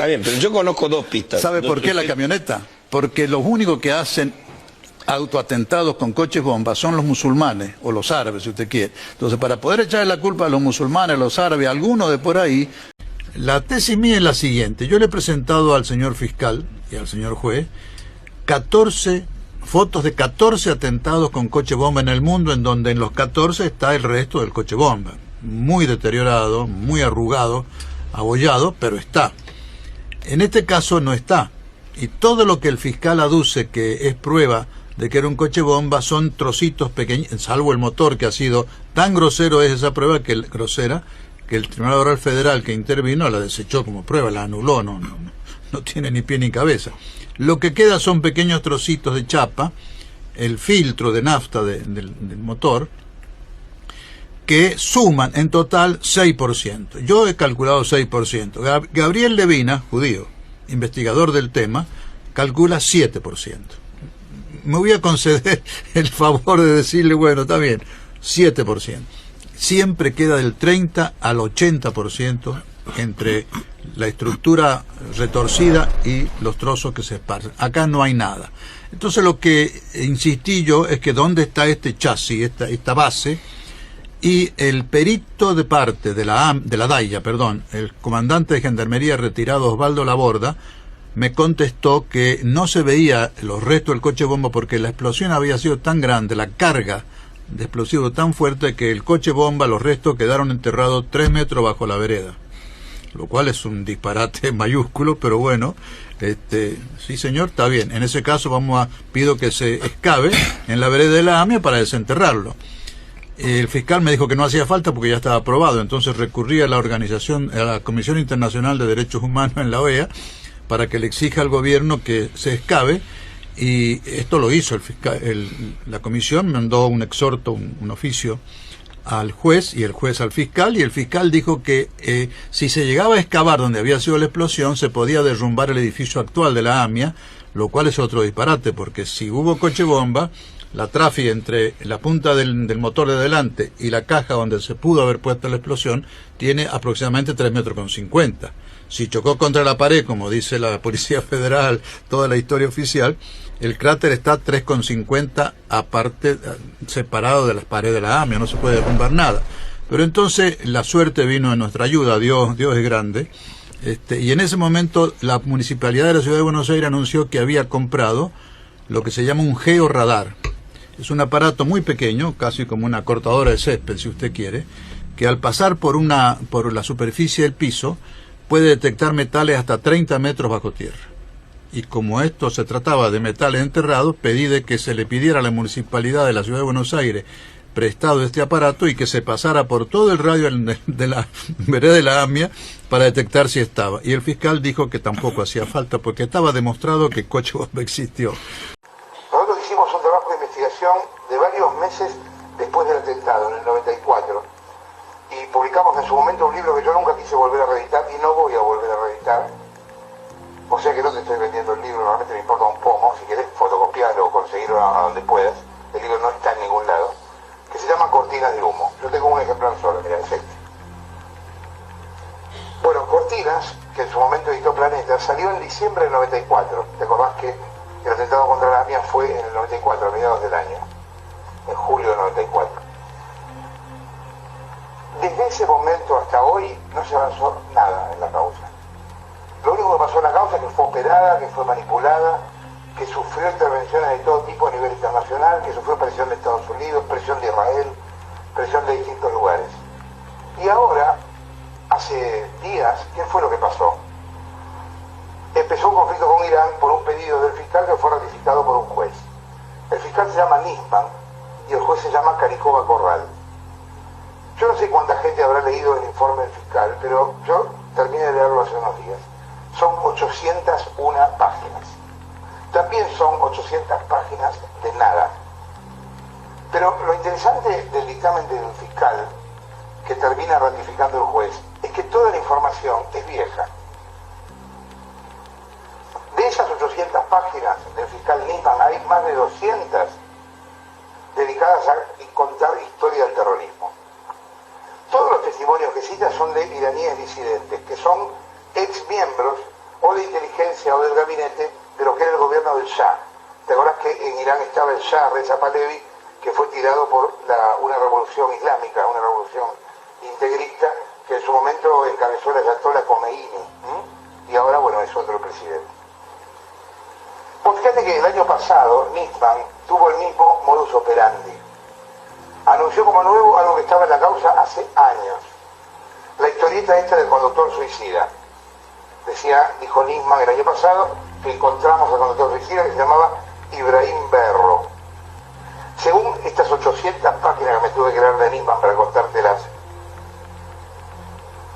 bien, pero yo conozco 2 pistas. ¿Sabe por qué la camioneta? Porque los únicos que hacen autoatentados con coches bombas son los musulmanes, o los árabes, si usted quiere. Entonces, para poder echarle la culpa a los musulmanes, a los árabes, a algunos de por ahí, la tesis mía es la siguiente. Yo le he presentado al señor fiscal y al señor juez 14 fotos de 14 atentados con coche bomba en el mundo, en donde en los 14 está el resto del coche bomba. Muy deteriorado, muy arrugado, abollado, pero está. En este caso no está. Y todo lo que el fiscal aduce que es prueba de que era un coche bomba son trocitos pequeños, salvo el motor, que ha sido tan grosero es esa prueba que el Tribunal Oral Federal que intervino la desechó como prueba, la anuló, no tiene ni pie ni cabeza. Lo que queda son pequeños trocitos de chapa, el filtro de nafta del motor, que suman en total 6%. Yo he calculado 6%. Gabriel Levina, judío, investigador del tema, calcula 7%. Me voy a conceder el favor de decirle, bueno, está bien, 7%. Siempre queda del 30 al 80% entre la estructura retorcida y los trozos que se esparcen. Acá no hay nada. Entonces lo que insistí yo es que dónde está este chasis, esta base, y el perito de parte de la DAIA, el comandante de Gendarmería retirado Osvaldo Laborda, me contestó que no se veía los restos del coche bomba porque la explosión había sido tan grande, la carga de explosivo tan fuerte, que el coche bomba, los restos quedaron enterrados 3 metros bajo la vereda, lo cual es un disparate mayúsculo, pero bueno, sí señor, está bien. En ese caso pido que se excave en la vereda de la AMIA para desenterrarlo. El fiscal me dijo que no hacía falta porque ya estaba aprobado, entonces recurrí a la Comisión Internacional de Derechos Humanos en la OEA para que le exija al gobierno que se excave, y esto lo hizo el fiscal. La comisión mandó un exhorto, un oficio al juez, y el juez al fiscal, y el fiscal dijo que si se llegaba a excavar donde había sido la explosión, se podía derrumbar el edificio actual de la AMIA, lo cual es otro disparate, porque si hubo coche bomba, la tráfica entre la punta del motor de delante y la caja donde se pudo haber puesto la explosión tiene aproximadamente 3,50 metros. Si chocó contra la pared, como dice la Policía Federal, toda la historia oficial, el cráter está 3,50 aparte, separado de las paredes de la AMIA, no se puede derrumbar nada. Pero entonces la suerte vino en nuestra ayuda, Dios es grande, y en ese momento la Municipalidad de la Ciudad de Buenos Aires anunció que había comprado lo que se llama un georradar. Es un aparato muy pequeño, casi como una cortadora de césped, si usted quiere, que al pasar por la superficie del piso puede detectar metales hasta 30 metros bajo tierra. Y como esto se trataba de metales enterrados, pedí de que se le pidiera a la Municipalidad de la Ciudad de Buenos Aires prestado este aparato y que se pasara por todo el radio de la vereda de la AMIA para detectar si estaba. Y el fiscal dijo que tampoco hacía falta porque estaba demostrado que el coche bomba existió. Nosotros hicimos un trabajo de investigación de varios meses después del atentado, en el 94, y publicamos en su momento un libro que yo nunca quise volver a reeditar y no voy a volver a reeditar. O sea que no te estoy vendiendo el libro, realmente me importa un pomo. Si querés fotocopiarlo o conseguirlo a donde puedas, el libro no está en ningún lado, que se llama Cortinas de Humo. Yo tengo un ejemplar solo, mira, es este. Bueno, Cortinas, que en su momento editó Planeta, salió en diciembre del 94. ¿Te acordás que el atentado contra la AMIA fue en el 94, a mediados del año? En julio del 94. Desde ese momento hasta hoy no se avanzó nada en la causa. Lo único que pasó en la causa es que fue operada, que fue manipulada, que sufrió intervenciones de todo tipo a nivel internacional, que sufrió presión de Estados Unidos, presión de Israel, presión de distintos lugares. Y ahora, hace días, ¿qué fue lo que pasó? Empezó un conflicto con Irán por un pedido del fiscal que fue ratificado por un juez. El fiscal se llama Nisman y el juez se llama Caricoba Corral. Yo no sé cuánta gente habrá leído el informe del fiscal, pero yo terminé de leerlo hace unos días. Son 801 páginas. También son 800 páginas de nada. Pero lo interesante del dictamen del fiscal, que termina ratificando el juez, es que toda la información es vieja. De esas 800 páginas del fiscal Nisman hay más de 200 dedicadas a contar historia del terrorismo. Todos los testimonios que cita son de iraníes disidentes, que son ex miembros o de inteligencia o del gabinete de lo que era el gobierno del Shah. ¿Te acordás que en Irán estaba el Shah Reza Pahlavi, que fue tirado por una revolución islámica, una revolución integrista, que en su momento encabezó el ayatollah Khomeini, y ahora, bueno, es otro presidente? Pues fíjate que el año pasado Nisman tuvo el mismo modus operandi. Anunció como nuevo algo que estaba en la causa hace años. La historieta esta del conductor suicida. Dijo Nisman el año pasado que encontramos al conductor suicida que se llamaba Ibrahim Berro. Según estas 800 páginas que me tuve que leer de Nisman para contártelas,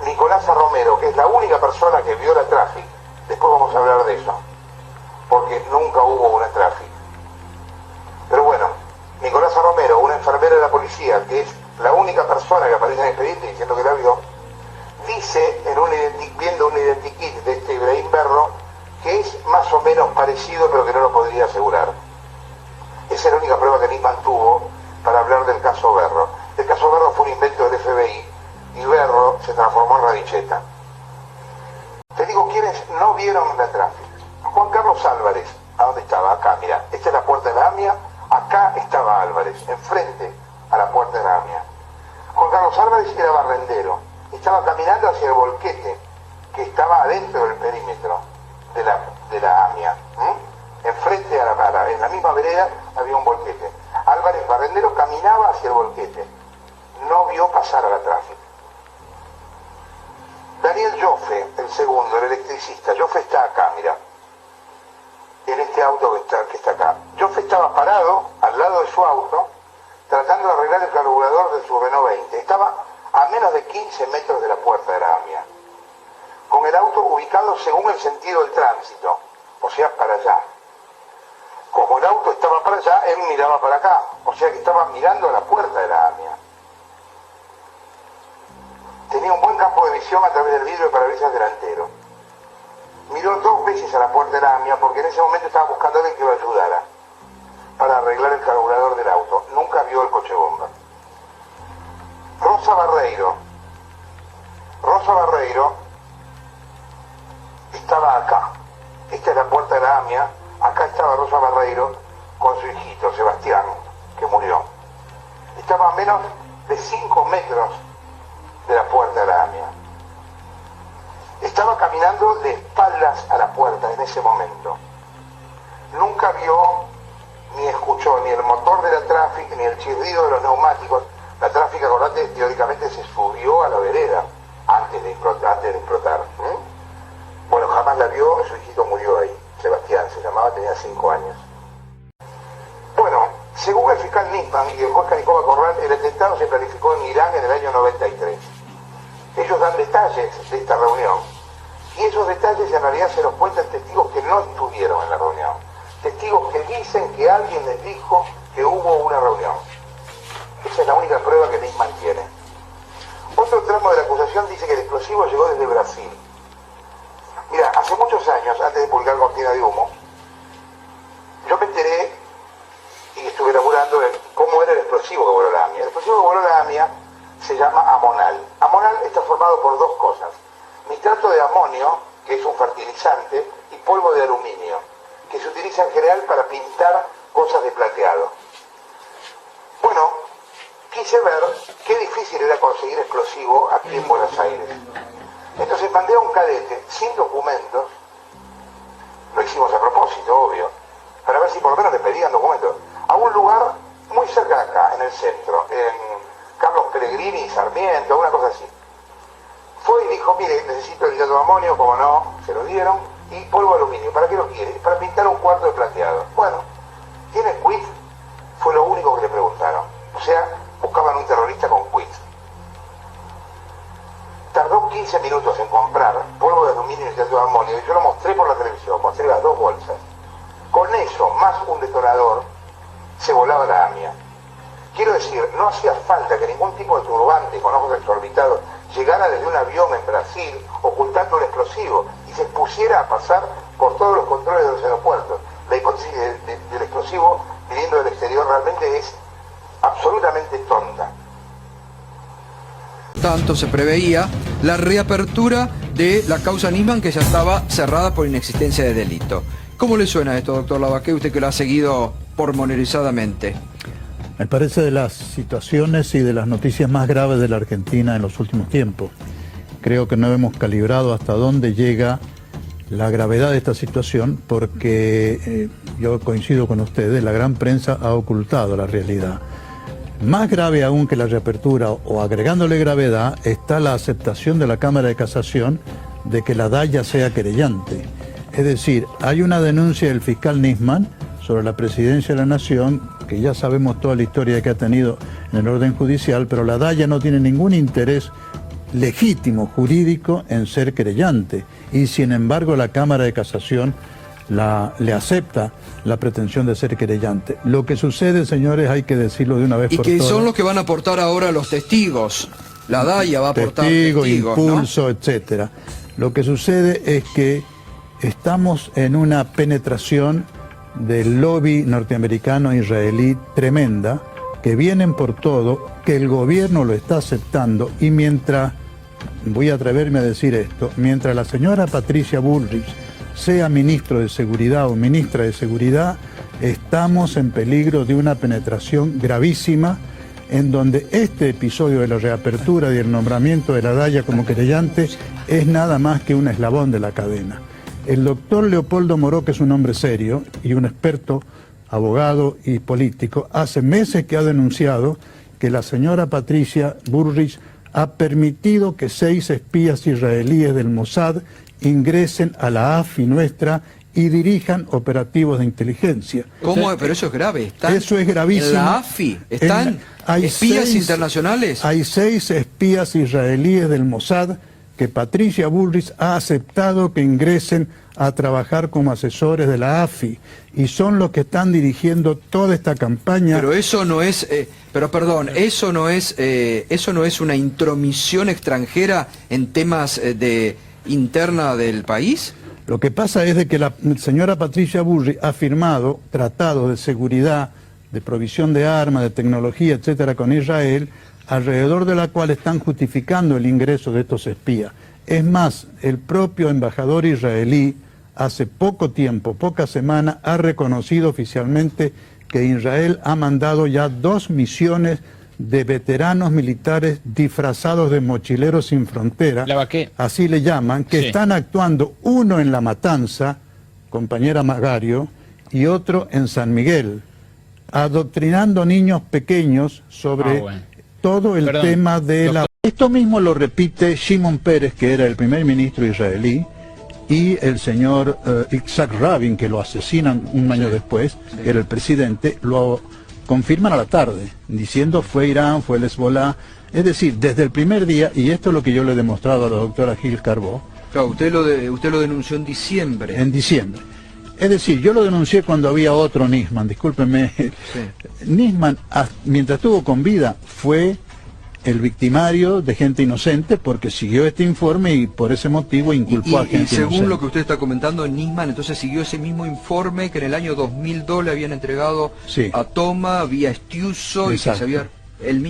Nicolasa Romero, que es la única persona que vio la tráfico, después vamos a hablar de eso, porque nunca hubo una tráfico. Pero bueno, Nicolasa Romero, una enfermera de la policía, que es la única persona que aparece en el expediente diciendo que la vio, dice, viendo un identikit de este Ibrahim Berro, que es más o menos parecido, pero que no lo podría asegurar. Esa es la única prueba que Nisman tuvo para hablar del caso Berro. El caso Berro fue un invento del FBI, y Berro se transformó en radicheta. frente a la puerta de la AMIA. Juan Carlos Álvarez era barrendero, estaba caminando hacia el volquete que estaba adentro del perímetro de la AMIA. Enfrente en la misma vereda había un volquete. Álvarez, barrendero, caminaba hacia el volquete. No vio pasar a la tráfico. Daniel Joffe, el segundo, el electricista. Joffe está acá, mira. En este auto que está acá. Joffe estaba parado al lado de su auto, tratando de arreglar el carburador de su Renault 20. Estaba a menos de 15 metros de la puerta de la AMIA, con el auto ubicado según el sentido del tránsito, o sea, para allá. Como el auto estaba para allá, él miraba para acá, o sea que estaba mirando a la puerta de la AMIA. Tenía un buen campo de visión a través del vidrio de parabrisas delantero. Miró 2 veces a la puerta de la AMIA porque en ese momento estaba buscando a alguien que lo ayudara para arreglar el carburador del auto. Nunca vio el coche bomba. Rosa Barreiro estaba acá. Esta es la puerta de la AMIA. Acá estaba Rosa Barreiro con su hijito, Sebastián, que murió. Estaba a menos de 5 metros de la puerta de la AMIA. Estaba caminando de espaldas a la puerta en ese momento. Nunca vio ni escuchó ni el motor de la Traffic ni el chirrido de los neumáticos. La Traffic, acordate, teóricamente se subió a la vereda antes de explotar. Bueno, jamás la vio, su hijito murió ahí. Sebastián se llamaba, tenía 5 años. Bueno, según el fiscal Nisman y el juez Canicoba Corral, el atentado se planificó en Irán en el año 93. Ellos dan detalles de esta reunión y esos detalles en realidad se los cuentan testigos que no estuvieron en la reunión. Testigos que dicen que alguien les dijo que hubo una reunión. Esa es la única prueba que Nisman tiene. Otro tramo de la acusación dice que el explosivo llegó desde Brasil. Mira, hace muchos años, antes de publicar Cortina de Humo, yo me enteré y estuve laburando en cómo era el explosivo que voló la AMIA. El explosivo que voló la AMIA se llama amonal. Amonal está formado por 2 cosas. Nitrato de amonio, que es un fertilizante, y polvo de aluminio, que se utiliza en general para pintar cosas de plateado. Bueno, quise ver qué difícil era conseguir explosivo aquí en Buenos Aires. Entonces mandé a un cadete sin documentos, lo hicimos a propósito, obvio, para ver si por lo menos le pedían documentos, a un lugar muy cerca de acá, en el centro, en Carlos Pellegrini y Sarmiento, una cosa así. Fue y dijo, mire, necesito el nitrato de amonio, como no, se lo dieron, y polvo de aluminio. ¿Para qué lo quiere? Para pintar un cuarto de plateado. Bueno, ¿tiene quit? Fue lo único que le preguntaron. O sea, buscaban un terrorista con quit. Tardó 15 minutos en comprar polvo de aluminio y nitrato de amonio, y yo lo mostré por la televisión, mostré las 2 bolsas. Con eso, más un detonador, se volaba la AMIA. Quiero decir, no hacía falta que ningún tipo de turbante con ojos exorbitados llegara desde un avión en Brasil ocultando el explosivo y se pusiera a pasar por todos los controles de los aeropuertos. La hipótesis del explosivo viniendo del exterior realmente es absolutamente tonta. Tanto se preveía la reapertura de la causa Nisman, que ya estaba cerrada por inexistencia de delito. ¿Cómo le suena esto, doctor Lavaque, usted que lo ha seguido pormenorizadamente? Me parece de las situaciones y de las noticias más graves de la Argentina en los últimos tiempos. Creo que no hemos calibrado hasta dónde llega la gravedad de esta situación, porque yo coincido con ustedes, la gran prensa ha ocultado la realidad. Más grave aún que la reapertura, o agregándole gravedad, está la aceptación de la Cámara de Casación de que la DAIA sea querellante. Es decir, hay una denuncia del fiscal Nisman sobre la presidencia de la Nación, que ya sabemos toda la historia que ha tenido en el orden judicial, pero la DAIA no tiene ningún interés legítimo jurídico en ser querellante, y sin embargo la Cámara de Casación le acepta la pretensión de ser querellante. Lo que sucede, señores, hay que decirlo de una vez por todas. Y que son los que van a aportar ahora los testigos. La DAIA va a aportar testigos, impulso, ¿no? etcétera. Lo que sucede es que estamos en una penetración del lobby norteamericano israelí tremenda, que vienen por todo, que el gobierno lo está aceptando, y mientras, voy a atreverme a decir esto, mientras la señora Patricia Bullrich sea ministro de Seguridad o ministra de Seguridad, estamos en peligro de una penetración gravísima, en donde este episodio de la reapertura y el nombramiento de la Daya como querellante es nada más que un eslabón de la cadena. El doctor Leopoldo Moró, que es un hombre serio y un experto abogado y político, hace meses que ha denunciado que la señora Patricia Bullrich ha permitido que 6 espías israelíes del Mossad ingresen a la AFI nuestra y dirijan operativos de inteligencia. ¿Cómo? Pero eso es grave. Eso es gravísimo. En la AFI están espías internacionales. Hay 6 espías israelíes del Mossad que Patricia Bullrich ha aceptado que ingresen a trabajar como asesores de la AFI y son los que están dirigiendo toda esta campaña. Pero eso no es, eso no es una intromisión extranjera en temas de interna del país. Lo que pasa es de que la señora Patricia Bullrich ha firmado tratados de seguridad, de provisión de armas, de tecnología, etcétera, con Israel, alrededor de la cual están justificando el ingreso de estos espías. Es más, el propio embajador israelí, hace poco tiempo, pocas semanas, ha reconocido oficialmente que Israel ha mandado ya 2 misiones de veteranos militares disfrazados de mochileros sin frontera, así le llaman, que están actuando, uno en La Matanza, compañera Magario, y otro en San Miguel, adoctrinando niños pequeños sobre todo el tema de la... Esto mismo lo repite Shimon Peres, que era el primer ministro israelí, y el señor Yitzhak Rabin, que lo asesinan un año después, que era el presidente, lo confirman a la tarde, diciendo fue Irán, fue el Hezbollah. Es decir, desde el primer día, y esto es lo que yo le he demostrado a la doctora Gil Carbó. Claro, usted lo denunció en diciembre. En diciembre. Es decir, yo lo denuncié cuando había otro Nisman, discúlpenme. Sí. Nisman, mientras estuvo con vida, fue el victimario de gente inocente porque siguió este informe y por ese motivo inculpó a gente inocente. Y según lo que usted está comentando, Nisman entonces siguió ese mismo informe que en el año 2002 le habían entregado a Toma, vía Estiuso, y que se había...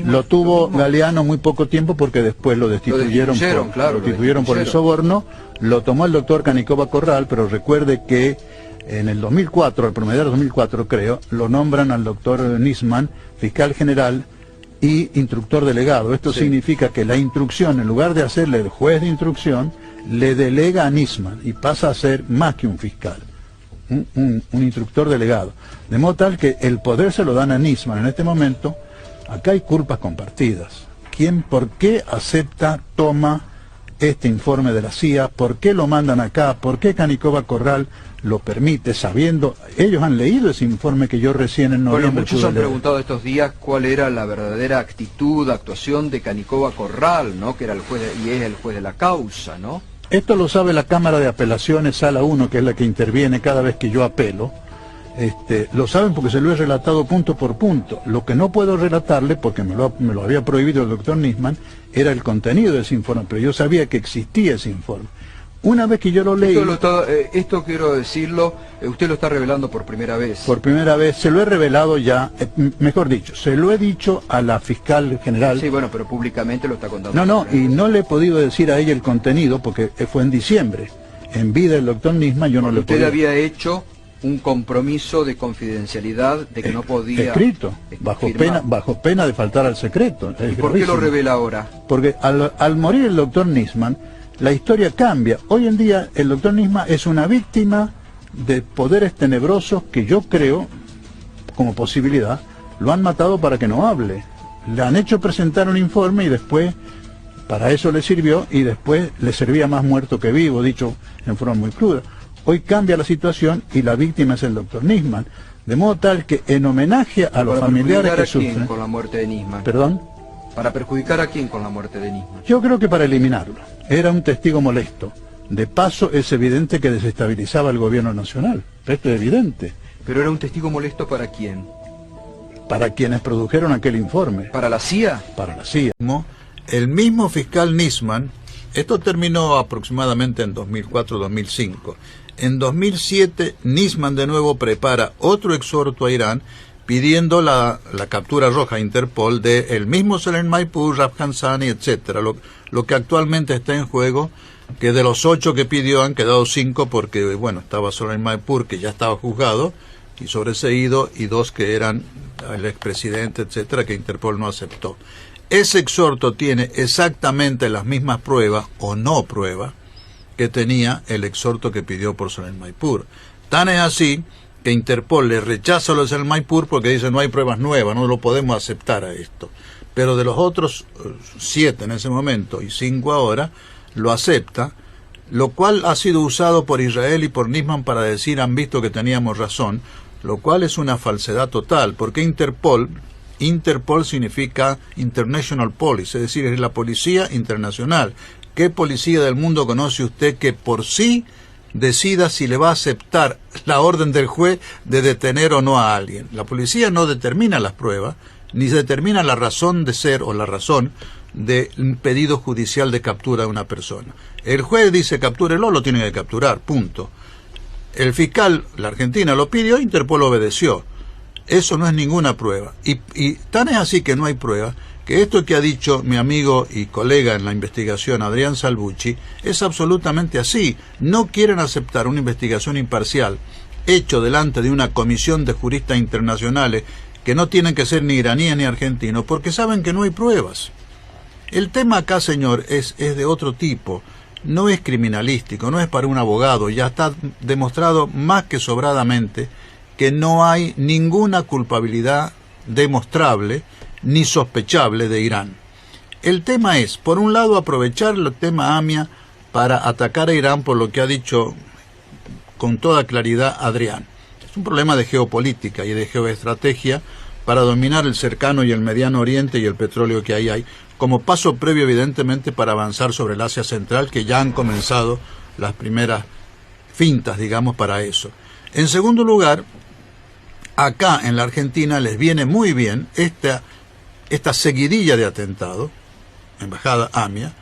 Lo tuvo Galeano muy poco tiempo porque después lo destituyeron por el soborno. Lo tomó el doctor Canicova Corral, pero recuerde que en el 2004, al promediar 2004 creo, lo nombran al doctor Nisman fiscal general y instructor delegado. Esto significa que la instrucción, en lugar de hacerle el juez de instrucción, le delega a Nisman y pasa a ser más que un fiscal, un instructor delegado. De modo tal que el poder se lo dan a Nisman en este momento. Acá hay culpas compartidas. ¿Por qué acepta, toma este informe de la CIA? ¿Por qué lo mandan acá? ¿Por qué Canicova Corral lo permite, sabiendo? Ellos han leído ese informe que yo recién en noviembre... Bueno, muchos han preguntado estos días cuál era la verdadera actitud, actuación de Canicova Corral, ¿no? Que era el juez y es el juez de la causa, ¿no? Esto lo sabe la Cámara de Apelaciones, Sala 1, que es la que interviene cada vez que yo apelo. Lo saben porque se lo he relatado punto por punto. Lo que no puedo relatarle, porque me lo había prohibido el doctor Nisman, era el contenido de ese informe, pero yo sabía que existía ese informe. Una vez que yo lo leí... Esto quiero decirlo, usted lo está revelando por primera vez. Por primera vez, se lo he revelado ya, mejor dicho, se lo he dicho a la fiscal general. Sí, bueno, pero públicamente lo está contando. No, y no le he podido decir a ella el contenido porque fue en diciembre. En vida del doctor Nisman yo no le podía... Usted había hecho un compromiso de confidencialidad de que no podía... Escrito, bajo pena de faltar al secreto. ¿Y por qué lo revela ahora? Porque al morir el doctor Nisman, la historia cambia. Hoy en día el doctor Nisman es una víctima de poderes tenebrosos que yo creo, como posibilidad, lo han matado para que no hable. Le han hecho presentar un informe y después, para eso le sirvió, y después le servía más muerto que vivo, dicho en forma muy cruda. Hoy cambia la situación y la víctima es el doctor Nisman. De modo tal que en homenaje a los familiares que sufren... con la muerte de Nisman? ¿Perdón? ¿Para perjudicar a quién con la muerte de Nisman? Yo creo que para eliminarlo. Era un testigo molesto. De paso, es evidente que desestabilizaba el gobierno nacional. Esto es evidente. ¿Pero era un testigo molesto para quién? Para quienes produjeron aquel informe. ¿Para la CIA? Para la CIA. El mismo fiscal Nisman, esto terminó aproximadamente en 2004-2005. En 2007, Nisman de nuevo prepara otro exhorto a Irán pidiendo la captura roja a Interpol de el mismo Selen Maipur, Rab Hansani, etcétera. Lo que actualmente está en juego, que de los 8 que pidió han quedado 5 porque, bueno, estaba Selen Maipur, que ya estaba juzgado, y sobreseído, y 2 que eran el expresidente, etcétera, que Interpol no aceptó. Ese exhorto tiene exactamente las mismas pruebas, o no pruebas, que tenía el exhorto que pidió por Sol Maipur. Tan es así que Interpol le rechaza los del Maipur porque dice no hay pruebas nuevas, no lo podemos aceptar a esto. Pero de los otros 7 en ese momento y 5 ahora, lo acepta, lo cual ha sido usado por Israel y por Nisman para decir han visto que teníamos razón, lo cual es una falsedad total, porque Interpol significa International Police, es decir, es la policía internacional. ¿Qué policía del mundo conoce usted que por sí decida si le va a aceptar la orden del juez de detener o no a alguien? La policía no determina las pruebas, ni determina la razón de ser o la razón de un pedido judicial de captura de una persona. El juez dice captúrelo, lo tiene que capturar, punto. El fiscal, la Argentina, lo pidió, Interpol obedeció. Eso no es ninguna prueba. Y tan es así que no hay prueba, que esto que ha dicho mi amigo y colega en la investigación, Adrián Salvucci, es absolutamente así. No quieren aceptar una investigación imparcial, hecho delante de una comisión de juristas internacionales, que no tienen que ser ni iraníes ni argentinos, porque saben que no hay pruebas. El tema acá, señor, es de otro tipo. No es criminalístico, no es para un abogado. Ya está demostrado más que sobradamente que no hay ninguna culpabilidad demostrable ni sospechable de Irán. El tema es, por un lado, aprovechar el tema AMIA para atacar a Irán por lo que ha dicho con toda claridad Adrián. Es un problema de geopolítica y de geoestrategia para dominar el cercano y el mediano oriente y el petróleo que ahí hay, como paso previo evidentemente para avanzar sobre el Asia Central, que ya han comenzado las primeras fintas, digamos, para eso. En segundo lugar, acá en la Argentina les viene muy bien esta seguidilla de atentados, embajada AMIA,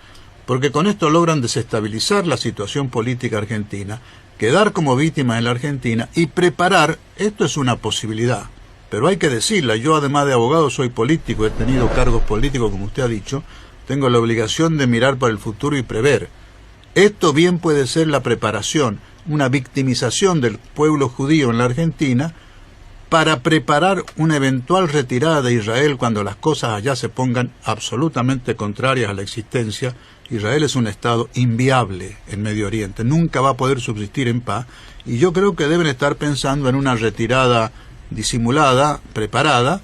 porque con esto logran desestabilizar la situación política argentina, quedar como víctima en la Argentina y preparar, esto es una posibilidad, pero hay que decirla, yo además de abogado soy político, he tenido cargos políticos como usted ha dicho, tengo la obligación de mirar para el futuro y prever. Esto bien puede ser la preparación, una victimización del pueblo judío en la Argentina para preparar una eventual retirada de Israel cuando las cosas allá se pongan absolutamente contrarias a la existencia. Israel es un estado inviable en Medio Oriente, nunca va a poder subsistir en paz, y yo creo que deben estar pensando en una retirada disimulada, preparada,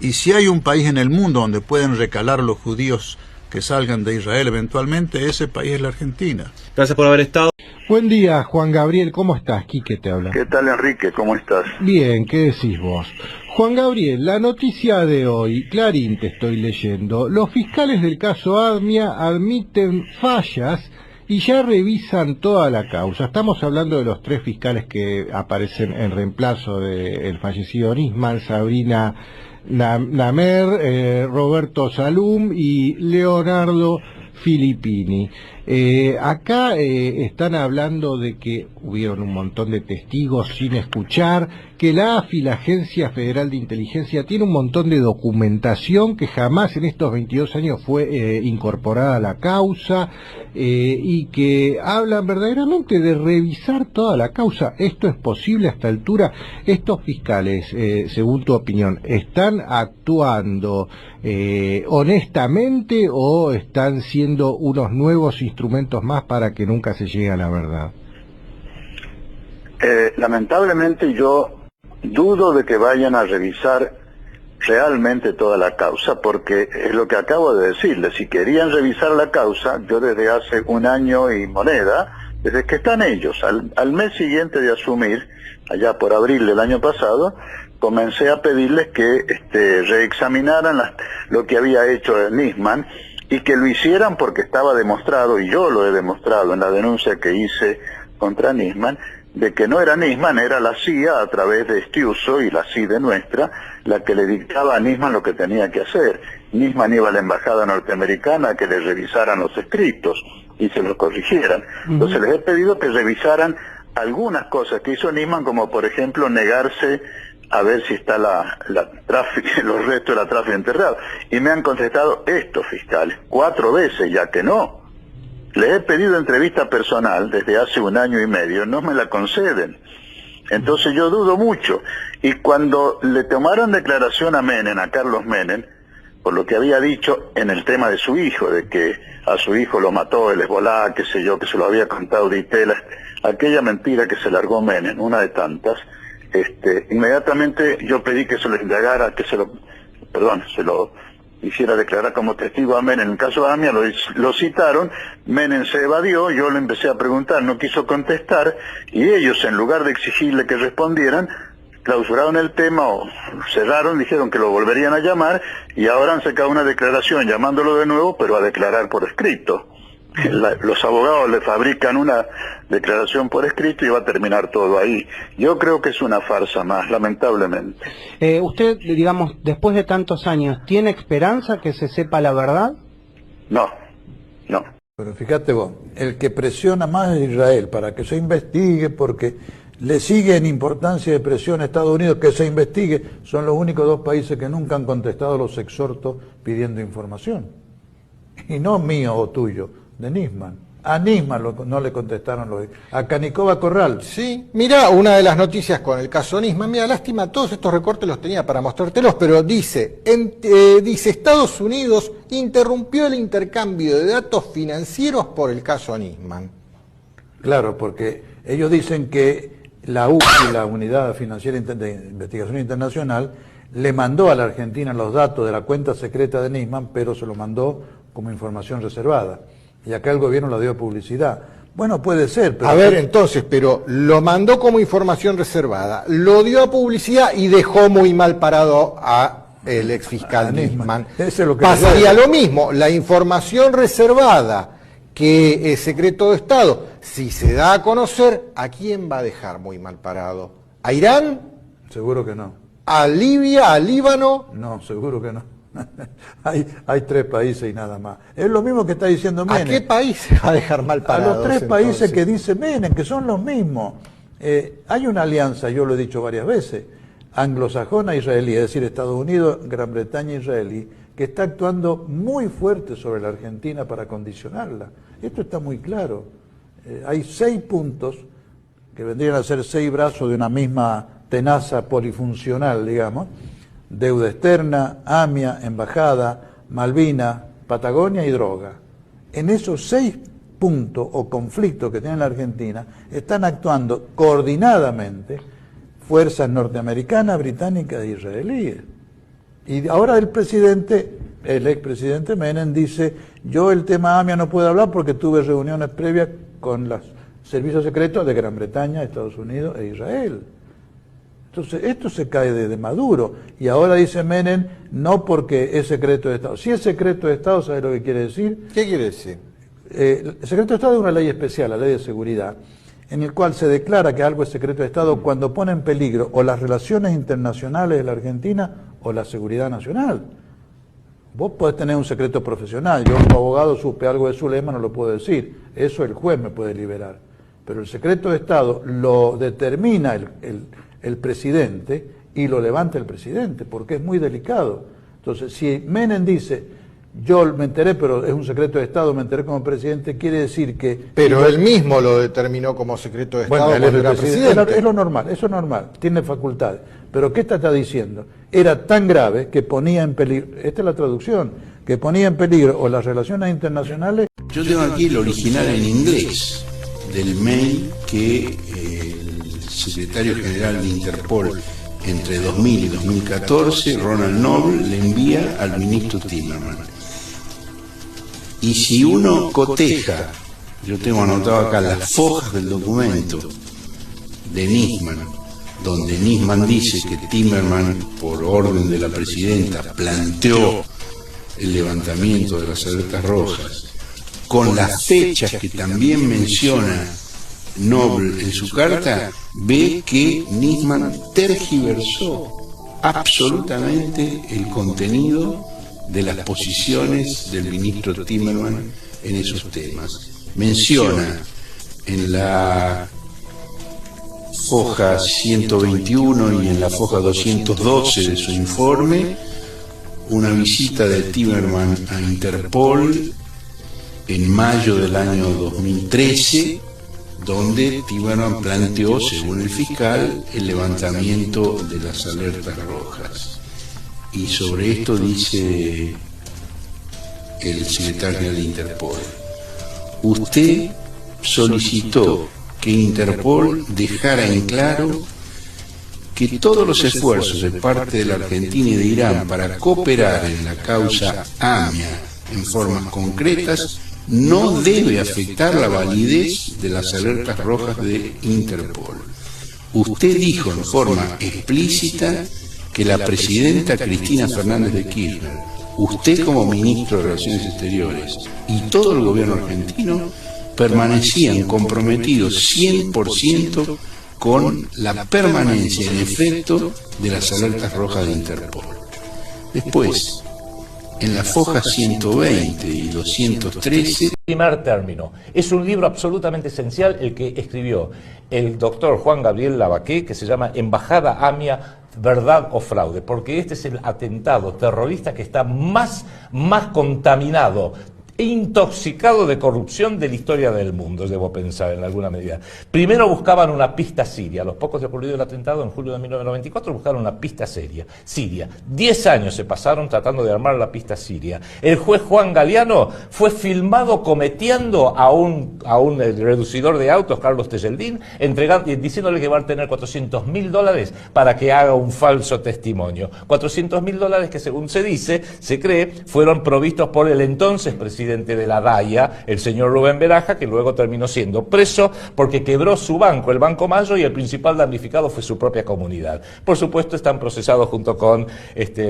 y si hay un país en el mundo donde pueden recalar los judíos que salgan de Israel eventualmente, ese país es la Argentina. Gracias por haber estado. Buen día, Juan Gabriel, ¿cómo estás? Quique te habla. ¿Qué tal, Enrique? ¿Cómo estás? Bien, ¿qué decís vos? Juan Gabriel, la noticia de hoy, Clarín te estoy leyendo, los fiscales del caso AMIA admiten fallas y ya revisan toda la causa. Estamos hablando de los 3 fiscales que aparecen en reemplazo del fallecido Nisman, Sabrina Namer, Roberto Salum y Leonardo Filippini. Acá están hablando de que hubieron un montón de testigos sin escuchar, que la AFI, la Agencia Federal de Inteligencia, tiene un montón de documentación que jamás en estos 22 años fue incorporada a la causa, y que hablan verdaderamente de revisar toda la causa. ¿Esto es posible a esta altura? ¿Estos fiscales, según tu opinión, están actuando honestamente o están siendo unos nuevos instrumentos más para que nunca se llegue a la verdad? Lamentablemente yo dudo de que vayan a revisar realmente toda la causa, porque es lo que acabo de decirles. Si querían revisar la causa, yo desde hace 1 año y moneda, desde que están ellos, al mes siguiente de asumir, allá por abril del año pasado, comencé a pedirles que reexaminaran lo que había hecho Nisman, y que lo hicieran porque estaba demostrado, y yo lo he demostrado en la denuncia que hice contra Nisman, de que no era Nisman, era la CIA a través de Estiuso y la CIDE nuestra, la que le dictaba a Nisman lo que tenía que hacer. Nisman iba a la embajada norteamericana a que le revisaran los escritos y se los corrigieran. Entonces les he pedido que revisaran algunas cosas que hizo Nisman, como por ejemplo negarse a ver si está los restos de la tráfico enterrados. Y me han contestado estos fiscales 4 veces ya que no. Les he pedido entrevista personal desde hace 1 año y medio, no me la conceden. Entonces yo dudo mucho. Y cuando le tomaron declaración a Menem, a Carlos Menem, por lo que había dicho en el tema de su hijo, de que a su hijo lo mató el Hezbolá, qué sé yo, que se lo había contado Ditela, aquella mentira que se largó Menem, una de tantas, inmediatamente yo pedí que se lo indagara, se lo hiciera declarar como testigo a Menem. En el caso de Amia lo citaron, Menem se evadió, yo le empecé a preguntar, no quiso contestar, y ellos, en lugar de exigirle que respondieran, clausuraron el tema o cerraron, dijeron que lo volverían a llamar, y ahora han sacado una declaración llamándolo de nuevo, pero a declarar por escrito. Los abogados le fabrican una declaración por escrito y va a terminar todo ahí. Yo creo que es una farsa más, lamentablemente. Usted, digamos, después de tantos años, ¿tiene esperanza que se sepa la verdad? No. Pero fíjate vos, el que presiona más es Israel para que se investigue, porque le sigue en importancia de presión a Estados Unidos que se investigue. Son los únicos dos países que nunca han contestado los exhortos pidiendo información. Y no mío o tuyo, de Nisman. A Nisman no le contestaron a Canicova Corral. Sí, mira, una de las noticias con el caso Nisman, mira, lástima, todos estos recortes los tenía para mostrártelos, pero dice Estados Unidos interrumpió el intercambio de datos financieros por el caso Nisman. Claro, porque ellos dicen que la UFI, la Unidad Financiera de Investigación Internacional, le mandó a la Argentina los datos de la cuenta secreta de Nisman, pero se lo mandó como información reservada. Y acá el gobierno la dio publicidad. Bueno, puede ser, pero... A ver, entonces, pero lo mandó como información reservada, lo dio a publicidad y dejó muy mal parado a el exfiscal Nisman. Pasaría lo mismo, la información reservada, que es secreto de Estado, si se da a conocer, ¿a quién va a dejar muy mal parado? ¿A Irán? Seguro que no. ¿A Libia? ¿A Líbano? No, seguro que no. hay 3 países y nada más. Es lo mismo que está diciendo Menem. ¿A qué país se va a dejar mal parado? A los 3 países que dice Menem, que son los mismos. Hay una alianza, yo lo he dicho varias veces, anglosajona israelí, es decir, Estados Unidos, Gran Bretaña, israelí, que está actuando muy fuerte sobre la Argentina para condicionarla. Esto está muy claro. Hay 6 puntos que vendrían a ser 6 brazos de una misma tenaza polifuncional, digamos: deuda externa, AMIA, embajada, Malvina, Patagonia y droga. En esos 6 puntos o conflictos que tiene la Argentina están actuando coordinadamente fuerzas norteamericanas, británicas e israelíes. Y ahora el expresidente Menem dice: yo el tema AMIA no puedo hablar porque tuve reuniones previas con los servicios secretos de Gran Bretaña, Estados Unidos e Israel. Entonces, esto se cae de Maduro. Y ahora dice Menem, no porque es secreto de Estado. Si es secreto de Estado, ¿sabes lo que quiere decir? ¿Qué quiere decir? El secreto de Estado es una ley especial, la ley de seguridad, en el cual se declara que algo es secreto de Estado cuando pone en peligro o las relaciones internacionales de la Argentina o la seguridad nacional. Vos podés tener un secreto profesional. Yo como abogado supe algo de Zulema, no lo puedo decir. Eso el juez me puede liberar. Pero el secreto de Estado lo determina el presidente y lo levanta el presidente, porque es muy delicado. Entonces, si Menem dice, yo me enteré, pero es un secreto de Estado, me enteré como presidente, quiere decir que... Pero él mismo lo determinó como secreto de Estado cuando era presidente. Es lo normal, eso es normal, tiene facultades. Pero ¿qué está diciendo? Era tan grave que ponía en peligro, esta es la traducción, que ponía en peligro o las relaciones internacionales... Yo tengo aquí el original en inglés del mail que el secretario general de Interpol entre 2000 y 2014, Ronald Noble, le envía al ministro Timerman. Y si uno coteja, yo tengo anotado acá las fojas del documento de Nisman, donde Nisman dice que Timerman, por orden de la presidenta, planteó el levantamiento de las alertas rojas, con las fechas que también menciona Noble en su carta, ve que Nisman tergiversó absolutamente el contenido de las posiciones del ministro Timerman en esos temas. Menciona en la foja 121 y en la foja 212 de su informe una visita de Timerman a Interpol en mayo del año 2013, donde Timerman planteó, según el fiscal, el levantamiento de las alertas rojas. Y sobre esto dice el secretario general de Interpol: usted solicitó que Interpol dejara en claro que todos los esfuerzos de parte de la Argentina y de Irán para cooperar en la causa AMIA en formas concretas no debe afectar la validez de las alertas rojas de Interpol. Usted dijo en forma explícita que la presidenta Cristina Fernández de Kirchner, usted como ministro de Relaciones Exteriores y todo el gobierno argentino permanecían comprometidos 100% con la permanencia en efecto de las alertas rojas de Interpol. Después, en la foja 120 y 213... Primer término. Es un libro absolutamente esencial el que escribió el doctor Juan Gabriel Lavaqué, que se llama Embajada AMIA, verdad o fraude, porque este es el atentado terrorista que está más contaminado e intoxicado de corrupción de la historia del mundo, debo pensar en alguna medida. Primero buscaban una pista siria. A los pocos de ocurrido el atentado, en julio de 1994, buscaron una pista siria. 10 años se pasaron tratando de armar la pista siria. El juez Juan Galeano fue filmado cometiendo a un reducidor de autos, Carlos Tejeldín, diciéndole que va a tener $400.000 para que haga un falso testimonio. $400.000 que, según se dice, se cree, fueron provistos por el entonces presidente de la DAIA, el señor Rubén Baraja, que luego terminó siendo preso porque quebró su banco, el Banco Mayo, y el principal damnificado fue su propia comunidad. Por supuesto, están procesados junto con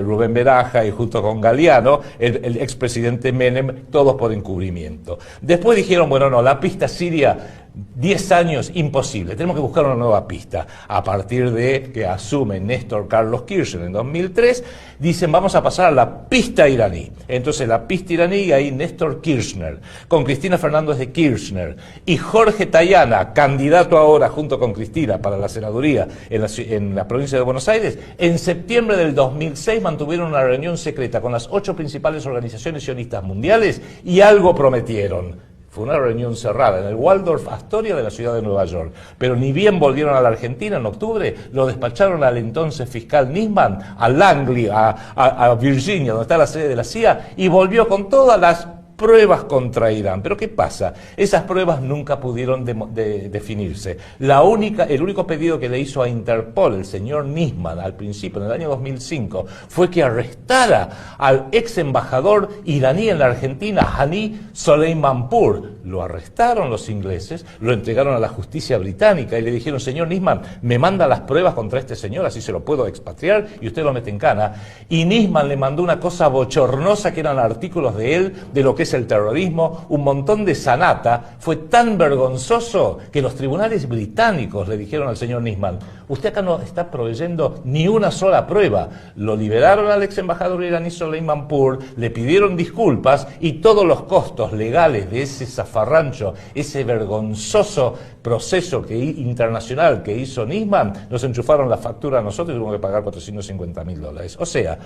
Rubén Baraja y junto con Galeano, el expresidente Menem, todos por encubrimiento. Después dijeron, bueno, no, la pista siria, 10 años, imposible, tenemos que buscar una nueva pista. A partir de que asume Néstor Carlos Kirchner en 2003, dicen vamos a pasar a la pista iraní. Entonces la pista iraní, y ahí Néstor Kirchner, con Cristina Fernández de Kirchner, y Jorge Tayana, candidato ahora junto con Cristina para la senaduría en la provincia de Buenos Aires, en septiembre del 2006 mantuvieron una reunión secreta con las 8 principales organizaciones sionistas mundiales y algo prometieron. Fue una reunión cerrada en el Waldorf Astoria de la ciudad de Nueva York. Pero ni bien volvieron a la Argentina en octubre, lo despacharon al entonces fiscal Nisman, a Langley, a Virginia, donde está la sede de la CIA, y volvió con todas las pruebas contra Irán. Pero ¿qué pasa? Esas pruebas nunca pudieron definirse. El único pedido que le hizo a Interpol el señor Nisman al principio, en el año 2005, fue que arrestara al ex embajador iraní en la Argentina, Hani Soleimanpour. Lo arrestaron los ingleses, lo entregaron a la justicia británica y le dijeron, señor Nisman, me manda las pruebas contra este señor, así se lo puedo expatriar y usted lo mete en cana. Y Nisman le mandó una cosa bochornosa que eran artículos de él, de lo que es el terrorismo, un montón de sanata. Fue tan vergonzoso que los tribunales británicos le dijeron al señor Nisman, usted acá no está proveyendo ni una sola prueba. Lo liberaron al ex embajador iraní Soleimanpour, le pidieron disculpas y todos los costos legales de ese zafarrancho, ese vergonzoso proceso internacional que hizo Nisman, nos enchufaron la factura a nosotros y tuvimos que pagar $450.000. O sea...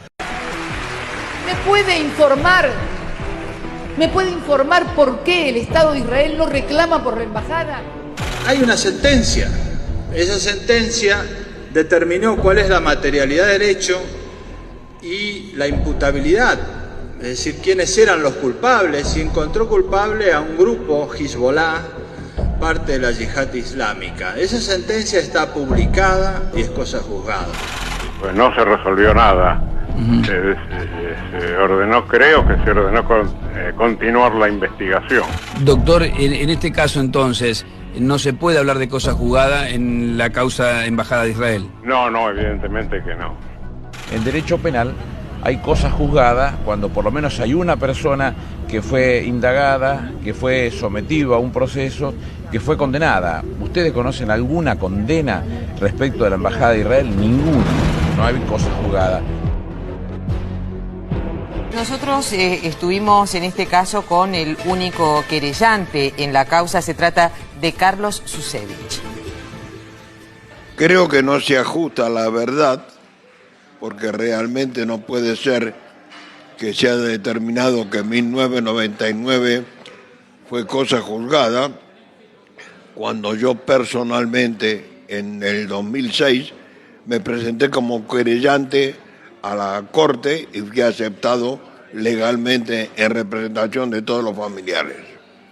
¿Me puede informar por qué el Estado de Israel no reclama por la embajada? Hay una sentencia. Esa sentencia determinó cuál es la materialidad del hecho y la imputabilidad. Es decir, quiénes eran los culpables, y encontró culpable a un grupo, Hezbollah, parte de la yihad islámica. Esa sentencia está publicada y es cosa juzgada. Pues no se resolvió nada. Se ordenó, creo que se ordenó continuar la investigación. Doctor, en este caso entonces, ¿no se puede hablar de cosa jugada en la causa Embajada de Israel? No, evidentemente que no. En derecho penal hay cosa juzgada cuando por lo menos hay una persona que fue indagada, que fue sometida a un proceso, que fue condenada. ¿Ustedes conocen alguna condena respecto de la Embajada de Israel? Ninguna. No hay cosa juzgada. Nosotros estuvimos en este caso con el único querellante en la causa, se trata de Carlos Susevich. Creo que no se ajusta a la verdad, porque realmente no puede ser que se haya determinado que en 1999 fue cosa juzgada, cuando yo personalmente en el 2006 me presenté como querellante a la Corte y fui aceptado legalmente en representación de todos los familiares.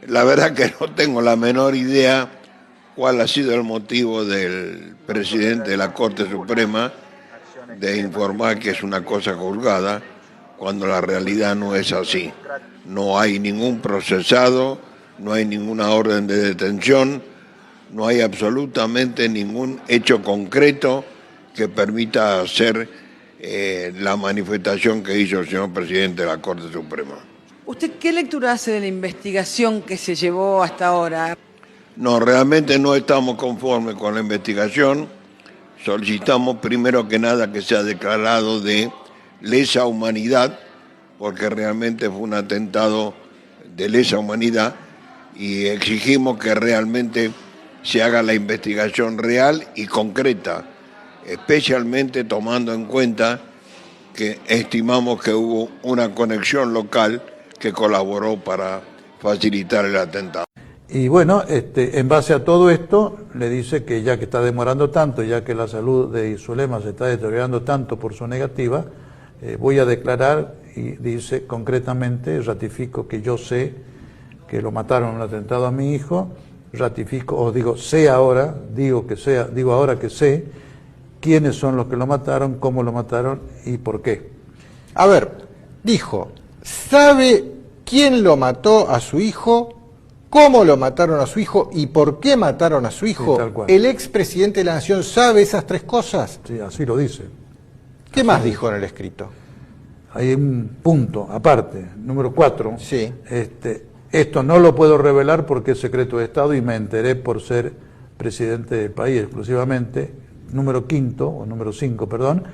La verdad que no tengo la menor idea cuál ha sido el motivo del presidente de la Corte Suprema de informar que es una cosa juzgada, cuando la realidad no es así. No hay ningún procesado, no hay ninguna orden de detención, no hay absolutamente ningún hecho concreto que permita hacer la manifestación que hizo el señor presidente de la Corte Suprema. ¿Usted qué lectura hace de la investigación que se llevó hasta ahora? No, realmente no estamos conformes con la investigación. Solicitamos primero que nada que sea declarado de lesa humanidad, porque realmente fue un atentado de lesa humanidad, y exigimos que realmente se haga la investigación real y concreta, especialmente tomando en cuenta que estimamos que hubo una conexión local que colaboró para facilitar el atentado. Y bueno, en base a todo esto, le dice que ya que está demorando tanto, ya que la salud de Zulema se está deteriorando tanto por su negativa, voy a declarar, y dice concretamente, ratifico que yo sé que lo mataron en un atentado a mi hijo, ratifico, o digo, sé ahora, digo ahora que sé quiénes son los que lo mataron, cómo lo mataron y por qué. A ver, dijo, sabe quién lo mató a su hijo, cómo lo mataron a su hijo y por qué mataron a su hijo. Sí, tal cual. ¿El expresidente de la Nación sabe esas tres cosas? Sí, así lo dice. ¿Qué más dijo en el escrito? Hay un punto aparte, número 4. Sí. Esto no lo puedo revelar porque es secreto de Estado y me enteré por ser presidente del país exclusivamente. Número 5, o número 5, perdón,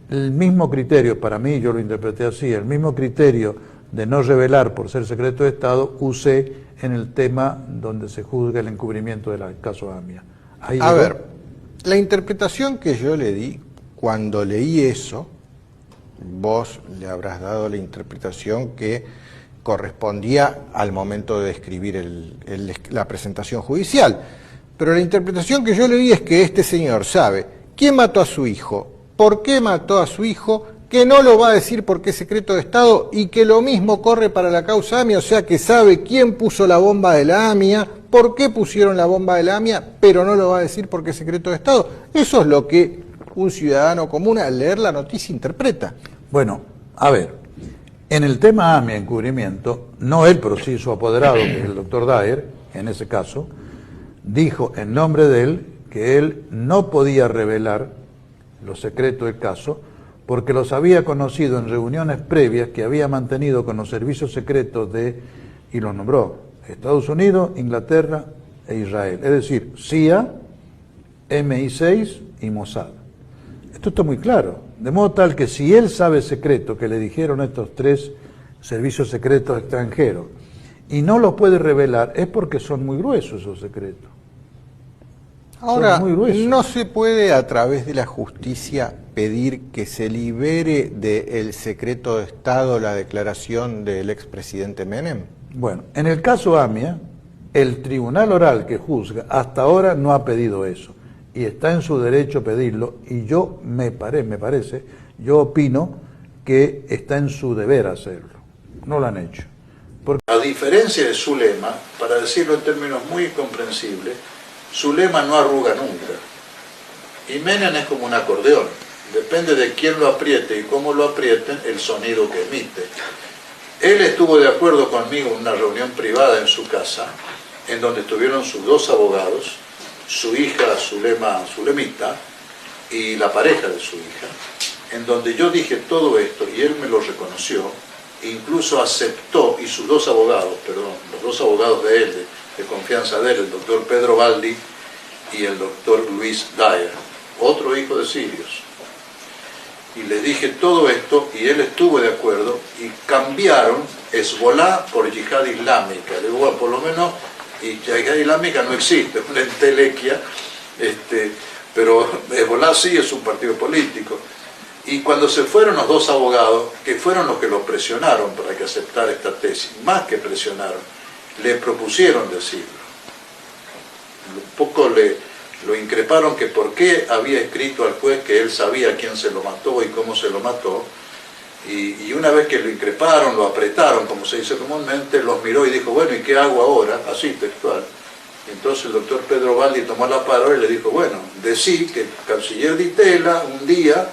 el mismo criterio, para mí, yo lo interpreté así, el mismo criterio de no revelar por ser secreto de Estado, usé en el tema donde se juzga el encubrimiento del caso AMIA. A ver, la interpretación que yo le di, cuando leí eso, vos le habrás dado la interpretación que correspondía al momento de escribir la presentación judicial. Pero la interpretación que yo le di es que este señor sabe quién mató a su hijo, por qué mató a su hijo, que no lo va a decir porque es secreto de Estado y que lo mismo corre para la causa AMIA, o sea que sabe quién puso la bomba de la AMIA, por qué pusieron la bomba de la AMIA, pero no lo va a decir porque es secreto de Estado. Eso es lo que un ciudadano común al leer la noticia interpreta. Bueno, a ver, en el tema AMIA, encubrimiento, no él, pero sí su apoderado, que es el doctor Daer, en ese caso, dijo en nombre de él que él no podía revelar los secretos del caso porque los había conocido en reuniones previas que había mantenido con los servicios secretos y los nombró, Estados Unidos, Inglaterra e Israel. Es decir, CIA, MI6 y Mossad. Esto está muy claro. De modo tal que si él sabe secreto que le dijeron estos 3 servicios secretos extranjeros y no los puede revelar, es porque son muy gruesos esos secretos. Ahora, ¿no se puede a través de la justicia pedir que se libere del secreto de Estado la declaración del expresidente Menem? Bueno, en el caso AMIA, el tribunal oral que juzga hasta ahora no ha pedido eso y está en su derecho pedirlo y yo yo opino que está en su deber hacerlo. No lo han hecho. Porque a diferencia de Zulema, para decirlo en términos muy comprensibles, Zulema no arruga nunca. Y Menem es como un acordeón. Depende de quién lo apriete y cómo lo aprieten, el sonido que emite. Él estuvo de acuerdo conmigo en una reunión privada en su casa, en donde estuvieron sus 2 abogados, su hija Zulemita y la pareja de su hija, en donde yo dije todo esto y él me lo reconoció, incluso aceptó, y sus 2 abogados, los 2 abogados de él, de confianza de él, el doctor Pedro Baldi y el doctor Luis Daer, otro hijo de sirios. Y le dije todo esto y él estuvo de acuerdo y cambiaron Hezbollah por Yihad Islámica. Le digo, bueno, por lo menos Yihad Islámica no existe, es una entelequia, pero Hezbollah sí es un partido político. Y cuando se fueron los 2 abogados, que fueron los que lo presionaron para que aceptara esta tesis, más que presionaron, le propusieron decirlo. un poco lo increparon que por qué había escrito al juez que él sabía quién se lo mató y cómo se lo mató. Y una vez que lo increparon, lo apretaron, como se dice comúnmente, los miró y dijo, bueno, ¿y qué hago ahora? Así, textual. Entonces el doctor Pedro Baldi tomó la palabra y le dijo, bueno, decí que el canciller Di Tella un día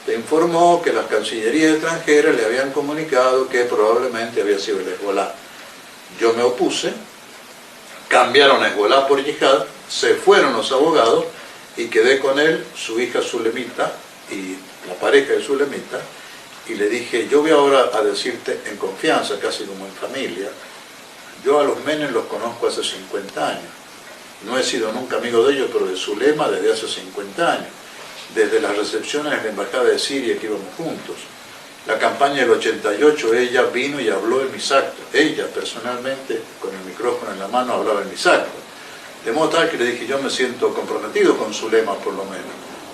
te informó que las cancillerías extranjeras le habían comunicado que probablemente había sido el Hezbolá. Yo me opuse, cambiaron a Hezbolá por Yihad, se fueron los abogados y quedé con él, su hija Zulemita y la pareja de Zulemita, y le dije, yo voy ahora a decirte en confianza, casi como en familia, yo a los Menem los conozco hace 50 años. No he sido nunca amigo de ellos, pero de Zulema desde hace 50 años. Desde las recepciones en la Embajada de Siria que íbamos juntos. La campaña del 88, ella vino y habló en mis actos. Ella, personalmente, con el micrófono en la mano, hablaba en mis actos. De modo tal que le dije, yo me siento comprometido con Zulema, por lo menos.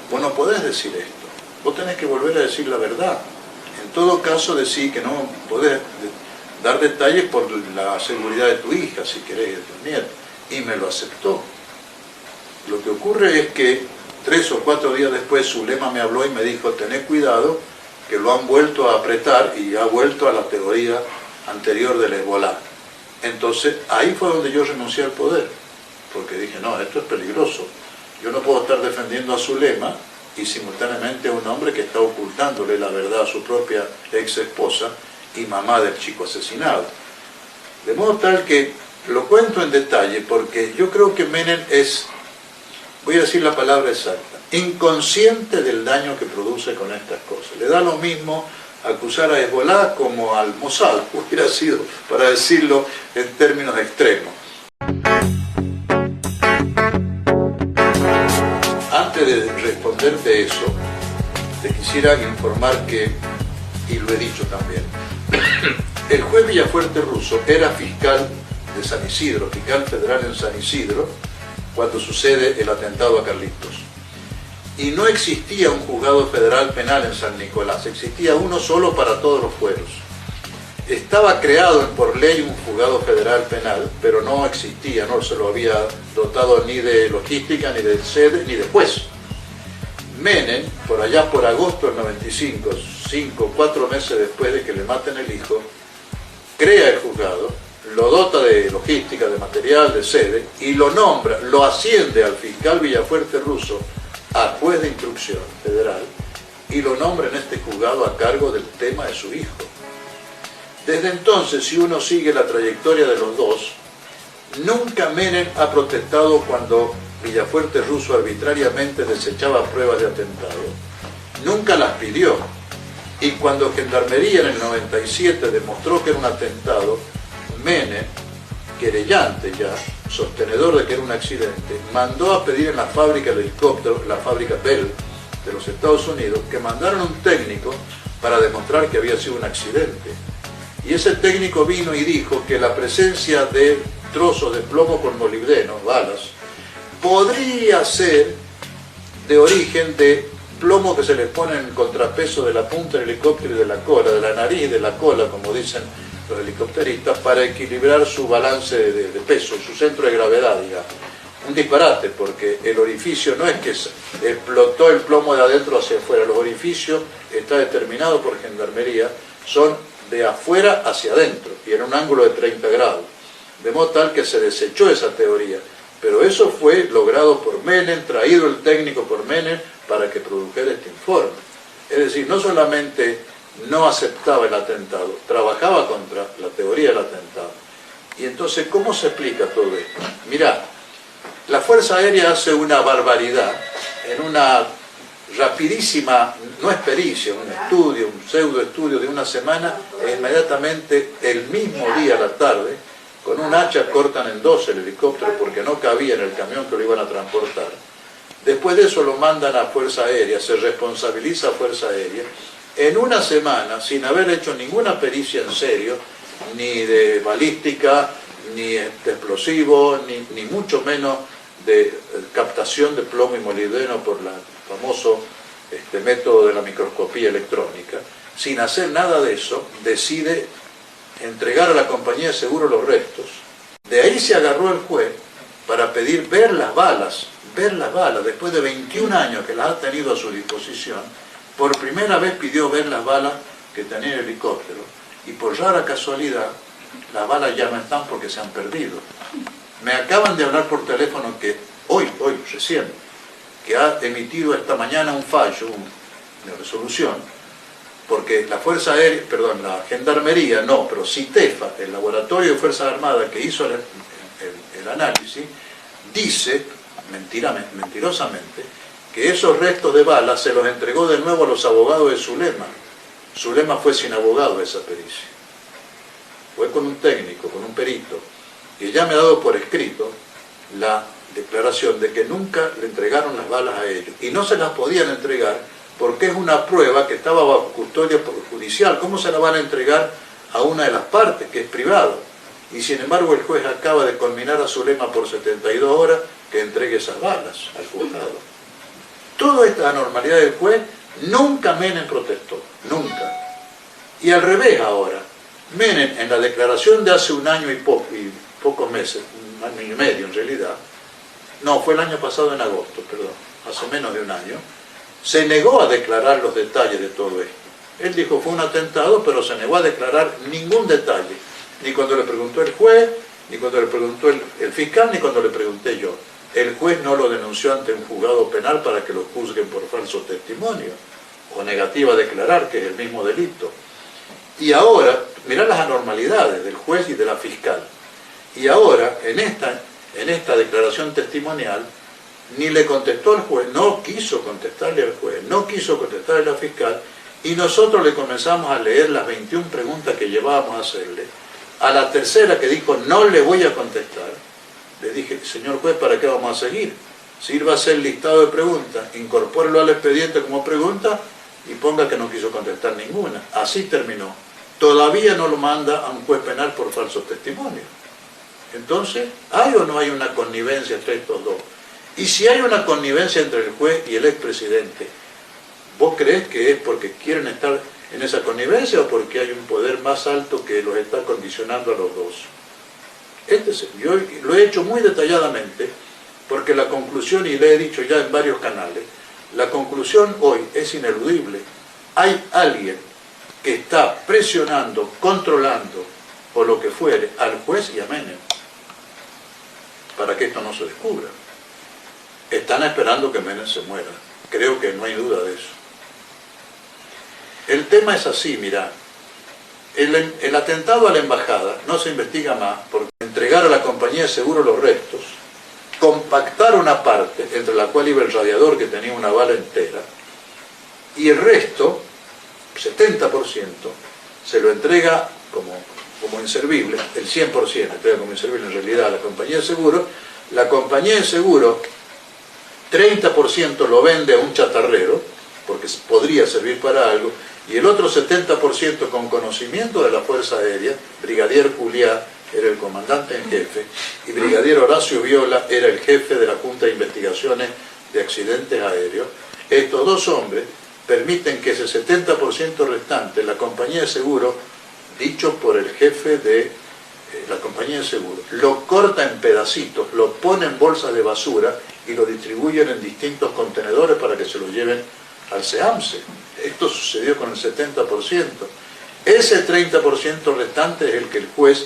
Vos no podés decir esto. Vos tenés que volver a decir la verdad. En todo caso, decir que no podés dar detalles por la seguridad de tu hija, si querés, de tus nietos. Y me lo aceptó. Lo que ocurre es que 3 o 4 días después Zulema me habló y me dijo, tened cuidado, que lo han vuelto a apretar y ha vuelto a la teoría anterior del Hezbolá. Entonces, ahí fue donde yo renuncié al poder, porque dije, no, esto es peligroso. Yo no puedo estar defendiendo a Zulema y simultáneamente a un hombre que está ocultándole la verdad a su propia ex esposa y mamá del chico asesinado. De modo tal que lo cuento en detalle porque yo creo que Menem es, voy a decir la palabra exacta, inconsciente del daño que produce con estas cosas. Le da lo mismo acusar a Hezbolá como al Mossad, hubiera sido, para decirlo en términos extremos. Antes de responderte eso, te quisiera informar que, y lo he dicho también, el juez Villafuerte Russo era fiscal de San Isidro, fiscal federal en San Isidro, cuando sucede el atentado a Carlitos. Y no existía un juzgado federal penal en San Nicolás, existía uno solo para todos los fueros. Estaba creado por ley un juzgado federal penal, pero no existía, no se lo había dotado ni de logística, ni de sede, ni de juez. Menem, por allá por agosto del 95, 4 meses después de que le maten el hijo, crea el juzgado, lo dota de logística, de material, de sede, y lo nombra, lo asciende al fiscal Villafuerte Russo, a juez de instrucción federal, y lo nombra en este juzgado a cargo del tema de su hijo. Desde entonces, si uno sigue la trayectoria de los dos, nunca Menem ha protestado cuando Villafuerte Russo arbitrariamente desechaba pruebas de atentado. Nunca las pidió. Y cuando Gendarmería en el 97 demostró que era un atentado, Menem, querellante ya, sostenedor de que era un accidente, mandó a pedir en la fábrica de helicópteros, la fábrica Bell de los Estados Unidos, que mandaron un técnico para demostrar que había sido un accidente. Y ese técnico vino y dijo que la presencia de trozos de plomo con molibdeno, balas, podría ser de origen de plomo que se le pone en contrapeso de la punta del helicóptero y de la cola, de la nariz y de la cola, como dicen los helicópteristas, para equilibrar su balance de peso, su centro de gravedad, digamos. Un disparate, porque el orificio no es que explotó el plomo de adentro hacia afuera, los orificios, está determinado por Gendarmería, son de afuera hacia adentro, y en un ángulo de 30 grados. De modo tal que se desechó esa teoría. Pero eso fue logrado por Menem, traído el técnico por Menem, para que produjera este informe. Es decir, no solamente no aceptaba el atentado, trabajaba contra la teoría del atentado. Y entonces, ¿cómo se explica todo esto? Mirá, la Fuerza Aérea hace una barbaridad en una rapidísima, no es pericia, un estudio, un pseudo estudio de una semana, e inmediatamente el mismo día a la tarde, con un hacha cortan en dos el helicóptero porque no cabía en el camión que lo iban a transportar. Después de eso lo mandan a Fuerza Aérea, se responsabiliza a Fuerza Aérea, en una semana, sin haber hecho ninguna pericia en serio, ni de balística, ni de explosivo, ni mucho menos de captación de plomo y molibdeno por el famoso método de la microscopía electrónica, sin hacer nada de eso, decide entregar a la compañía de seguro los restos. De ahí se agarró el juez para pedir ver las balas, después de 21 años que las ha tenido a su disposición, por primera vez pidió ver las balas que tenía el helicóptero, y por rara casualidad, las balas ya no están porque se han perdido. Me acaban de hablar por teléfono que hoy recién, que ha emitido esta mañana un fallo, una resolución, porque la Fuerza Aérea, perdón, la Gendarmería, no, pero CITEFA, el Laboratorio de Fuerzas Armadas que hizo el análisis, dice, mentirosamente, que esos restos de balas se los entregó de nuevo a los abogados de Zulema. Zulema fue sin abogado esa pericia. Fue con un técnico, con un perito, y ya me ha dado por escrito la declaración de que nunca le entregaron las balas a ellos. Y no se las podían entregar porque es una prueba que estaba bajo custodia judicial. ¿Cómo se la van a entregar a una de las partes, que es privado? Y sin embargo el juez acaba de conminar a Zulema por 72 horas que entregue esas balas al juzgado. Toda esta anormalidad del juez, nunca Menem protestó, nunca. Y al revés ahora, Menem en la declaración de hace un año y pocos meses, un año y medio en realidad, no, fue el año pasado en agosto, perdón, hace menos de un año, se negó a declarar los detalles de todo esto. Él dijo fue un atentado, pero se negó a declarar ningún detalle, ni cuando le preguntó el juez, ni cuando le preguntó el fiscal, ni cuando le pregunté yo. El juez no lo denunció ante un juzgado penal para que lo juzguen por falso testimonio, o negativa a declarar, que es el mismo delito. Y ahora, mirá las anormalidades del juez y de la fiscal. Y ahora, en esta declaración testimonial, ni le contestó al juez, no quiso contestarle al juez, no quiso contestarle a la fiscal, y nosotros le comenzamos a leer las 21 preguntas que llevábamos a hacerle. A la tercera, que dijo no le voy a contestar, le dije, señor juez, ¿para qué vamos a seguir? Sirva a hacer listado de preguntas, incorpórelo al expediente como pregunta y ponga que no quiso contestar ninguna. Así terminó. Todavía no lo manda a un juez penal por falso testimonio. Entonces, ¿hay o no hay una connivencia entre estos dos? Y si hay una connivencia entre el juez y el expresidente, ¿vos creés que es porque quieren estar en esa connivencia o porque hay un poder más alto que los está condicionando a los dos? Yo lo he hecho muy detalladamente porque la conclusión, y le he dicho ya en varios canales, la conclusión hoy es ineludible. Hay alguien que está presionando, controlando, o lo que fuere, al juez y a Menem, para que esto no se descubra. Están esperando que Menem se muera. Creo que no hay duda de eso. El tema es así, mirá. El atentado a la embajada no se investiga más porque entregar a la compañía de seguro los restos, compactar una parte entre la cual iba el radiador que tenía una bala entera, y el resto, 70%, se lo entrega como inservible, el 100% entrega como inservible en realidad a la compañía de seguro. La compañía de seguro 30% lo vende a un chatarrero, porque podría servir para algo, y el otro 70% con conocimiento de la Fuerza Aérea. Brigadier Juliá era el comandante en jefe, y Brigadier Horacio Viola era el jefe de la Junta de Investigaciones de Accidentes Aéreos. Estos dos hombres permiten que ese 70% restante, la compañía de seguro, dicho por el jefe de la compañía de seguro, lo corta en pedacitos, lo pone en bolsas de basura y lo distribuyen en distintos contenedores para que se lo lleven al SEAMSE. Esto sucedió con el 70%. Ese 30% restante es el que el juez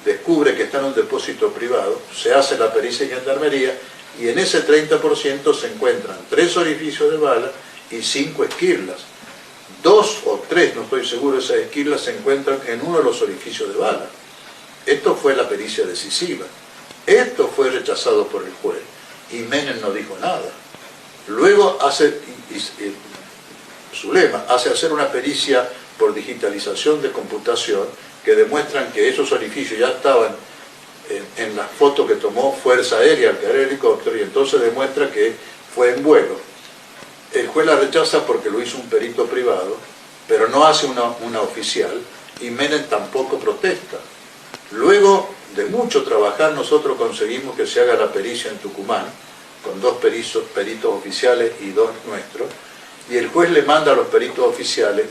descubre que está en un depósito privado, se hace la pericia en gendarmería, y en ese 30% se encuentran 3 orificios de bala y 5 esquirlas. 2 o 3, no estoy seguro, esas esquirlas se encuentran en uno de los orificios de bala. Esto fue la pericia decisiva. Esto fue rechazado por el juez y Menem no dijo nada. Luego Zulema hace hacer una pericia por digitalización de computación que demuestran que esos orificios ya estaban en la foto que tomó Fuerza Aérea al caer el helicóptero, y entonces demuestra que fue en vuelo. El juez la rechaza porque lo hizo un perito privado, pero no hace una oficial, y Menem tampoco protesta. Luego de mucho trabajar, nosotros conseguimos que se haga la pericia en Tucumán, con 2 peritos oficiales y 2 nuestros, y el juez le manda a los peritos oficiales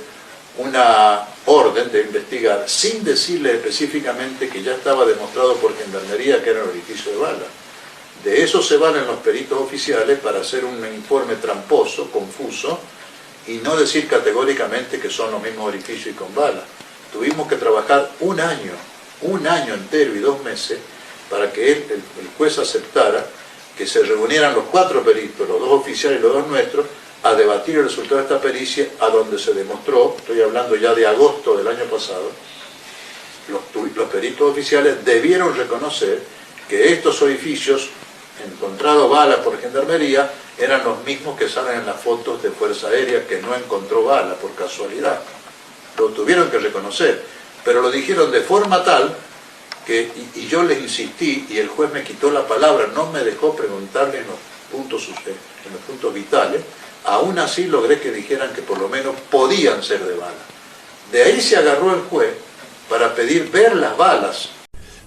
una orden de investigar, sin decirle específicamente que ya estaba demostrado por gendarmería que era un orificio de bala. De eso se valen los peritos oficiales para hacer un informe tramposo, confuso, y no decir categóricamente que son los mismos orificios y con bala. Tuvimos que trabajar un año entero y 2 meses, para que el juez aceptara que se reunieran los 4 peritos, los 2 oficiales y los 2 nuestros, a debatir el resultado de esta pericia, a donde se demostró, estoy hablando ya de agosto del año pasado, los peritos oficiales debieron reconocer que estos orificios, encontrados balas por Gendarmería, eran los mismos que salen en las fotos de Fuerza Aérea, que no encontró bala por casualidad. Lo tuvieron que reconocer, pero lo dijeron de forma tal que, y yo les insistí, y el juez me quitó la palabra, no me dejó preguntarle en los puntos vitales, aún así logré que dijeran que por lo menos podían ser de bala. De ahí se agarró el juez para pedir ver las balas.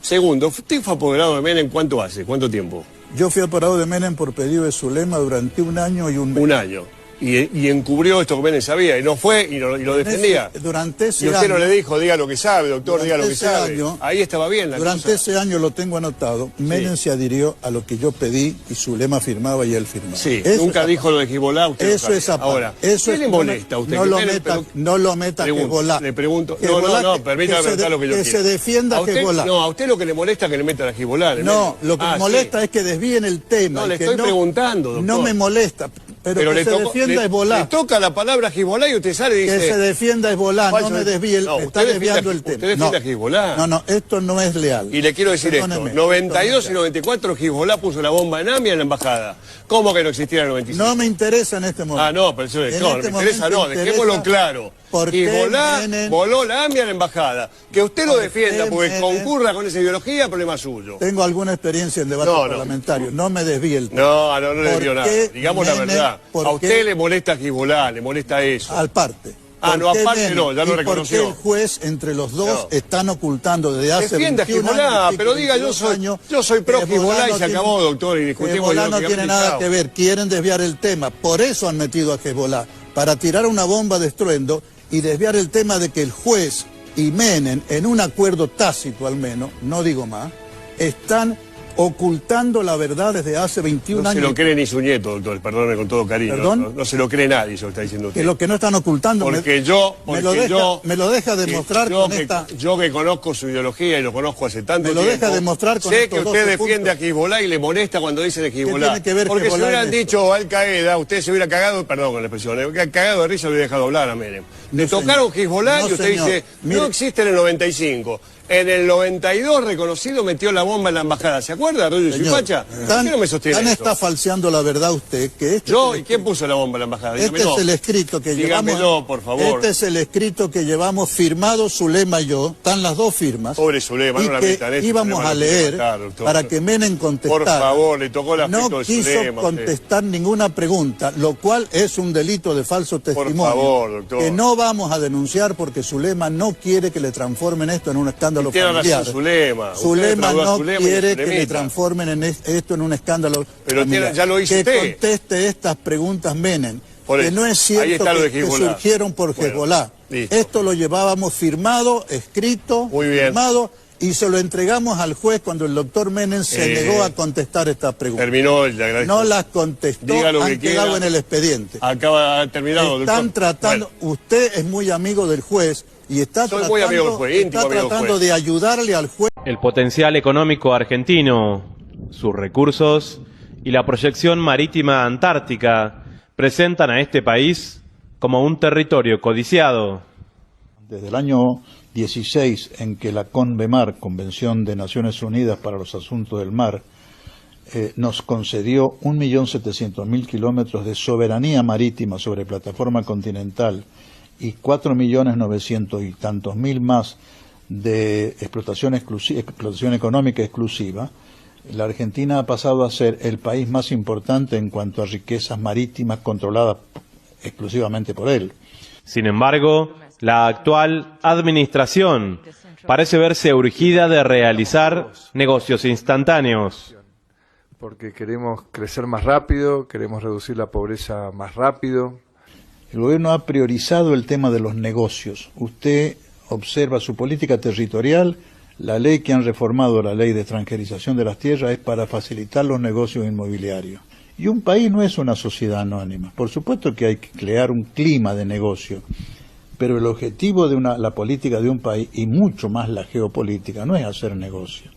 Segundo, ¿usted fue apoderado de Menem cuánto hace? ¿Cuánto tiempo? Yo fui apoderado de Menem por pedido de Zulema durante 1 año y 1 mes. 1 año. Y encubrió esto que Menem sabía, y no fue, y lo defendía. Durante ese y usted año, no le dijo, diga lo que sabe, doctor, diga lo que sabe. Año, ahí estaba bien la Durante cosa. ese año, lo tengo anotado, Menem se adhirió a lo que yo pedí y Zulema firmaba y él firmaba. Sí, eso nunca dijo lo de Hezbollah, usted eso no es aparte. Ahora, eso ¿qué le molesta a usted? No lo meta Hezbollah. Le pregunto, no, permítame preguntar lo que yo quiero. Que se defienda Hezbollah. No, a usted lo que le molesta es que le metan a Hezbollah. No, lo que me molesta es que desvíen el tema. No, le estoy preguntando, doctor. No me molesta. Pero que se defienda Hezbollah. Le toca la palabra Hezbollah y usted sale y dice... Que se defienda Hezbollah, no me desvíe, está desviando el tema. Usted defiende a Hezbollah. No, esto no es leal. Y le quiero decir esto, 92 y 94 Hezbollah puso la bomba en AMIA en la embajada. ¿Cómo que no existía en el 95? No me interesa en este momento. Ah, no, pero eso no me interesa, no, dejémoslo claro. Hezbollah voló la AMIA en la embajada. Que usted lo defienda porque concurra con esa ideología, problema suyo. Tengo alguna experiencia en debate parlamentario, no me desvíe el tema. No le desvío nada, digamos la verdad. A usted le molesta Hezbollah, le molesta eso. Al parte. No, aparte no, ya lo reconoció. ¿Por qué el juez entre los dos están ocultando desde hace Defienda 21 Hezbollah, años? Pero diga, yo soy pro Hezbollah y se acabó, doctor, y discutimos. Hezbollah no tiene nada que ver, quieren desviar el tema. Por eso han metido a Hezbollah, para tirar una bomba de estruendo y desviar el tema de que el juez y Menem, en un acuerdo tácito al menos, no digo más, están ocultando la verdad desde hace 21 años. No se lo cree ni su nieto, doctor, perdóneme con todo cariño. ¿Perdón? No se lo cree nadie, eso está diciendo usted. Que lo que no están ocultando... me lo deja demostrar con esta... Yo que conozco su ideología y lo conozco hace tanto tiempo... Me lo deja demostrar con sé que usted defiende a Hezbollah y le molesta cuando dicen de Hezbollah. ¿Qué tiene que ver Porque Hezbollah si hubieran dicho Al Qaeda, usted se hubiera cagado, perdón con la expresión, cagado de risa, lo hubiera dejado hablar a Menem. Le tocaron Hezbollah y usted dice, no existe en el 95. En el 92 reconocido metió la bomba en la embajada. ¿Se acuerda, Arroyo y Suipacha? ¿Por qué no me sostiene eso? Está falseando la verdad usted. Que ¿Y quién puso la bomba en la embajada? Este es el escrito que Dígamelo, por favor. Este es el escrito que llevamos firmado Zulema y yo. Están las 2 firmas. Pobre Zulema, no la metan esto. Íbamos a leer para que Menem contestara. Por favor, le tocó la No quiso contestar ninguna pregunta, lo cual es un delito de falso testimonio. Por favor, doctor. Que no vamos a denunciar porque Zulema no quiere que le transformen esto en un escándalo familiar. Zulema no quiere que le transformen esto en un escándalo familiar. Ya lo hizo que usted. Conteste estas preguntas Menem, que no es cierto que surgieron por Hezbollah. Esto lo llevábamos firmado, escrito, firmado, y se lo entregamos al juez cuando el doctor Menem se negó a contestar estas preguntas. Terminó, le agradezco. No las contestó, han quedado en el expediente. Acaba terminado, Están tratando, usted es muy amigo del juez, y está tratando de ayudarle al juez. El potencial económico argentino, sus recursos y la proyección marítima antártica presentan a este país como un territorio codiciado. Desde el año 16, en que la CONVEMAR, Convención de Naciones Unidas para los Asuntos del Mar, nos concedió 1.700.000 kilómetros de soberanía marítima sobre plataforma continental y 4.900.000 y tantos mil más de explotación económica exclusiva, la Argentina ha pasado a ser el país más importante en cuanto a riquezas marítimas controladas exclusivamente por él. Sin embargo, la actual administración parece verse urgida de realizar negocios instantáneos. Porque queremos crecer más rápido, queremos reducir la pobreza más rápido. El gobierno ha priorizado el tema de los negocios. Usted observa su política territorial, La ley que han reformado, la ley de extranjerización de las tierras, es para facilitar los negocios inmobiliarios. Y un país no es una sociedad anónima. Por supuesto que hay que crear un clima de negocio, pero el objetivo de la política de un país, y mucho más la geopolítica, no es hacer negocio.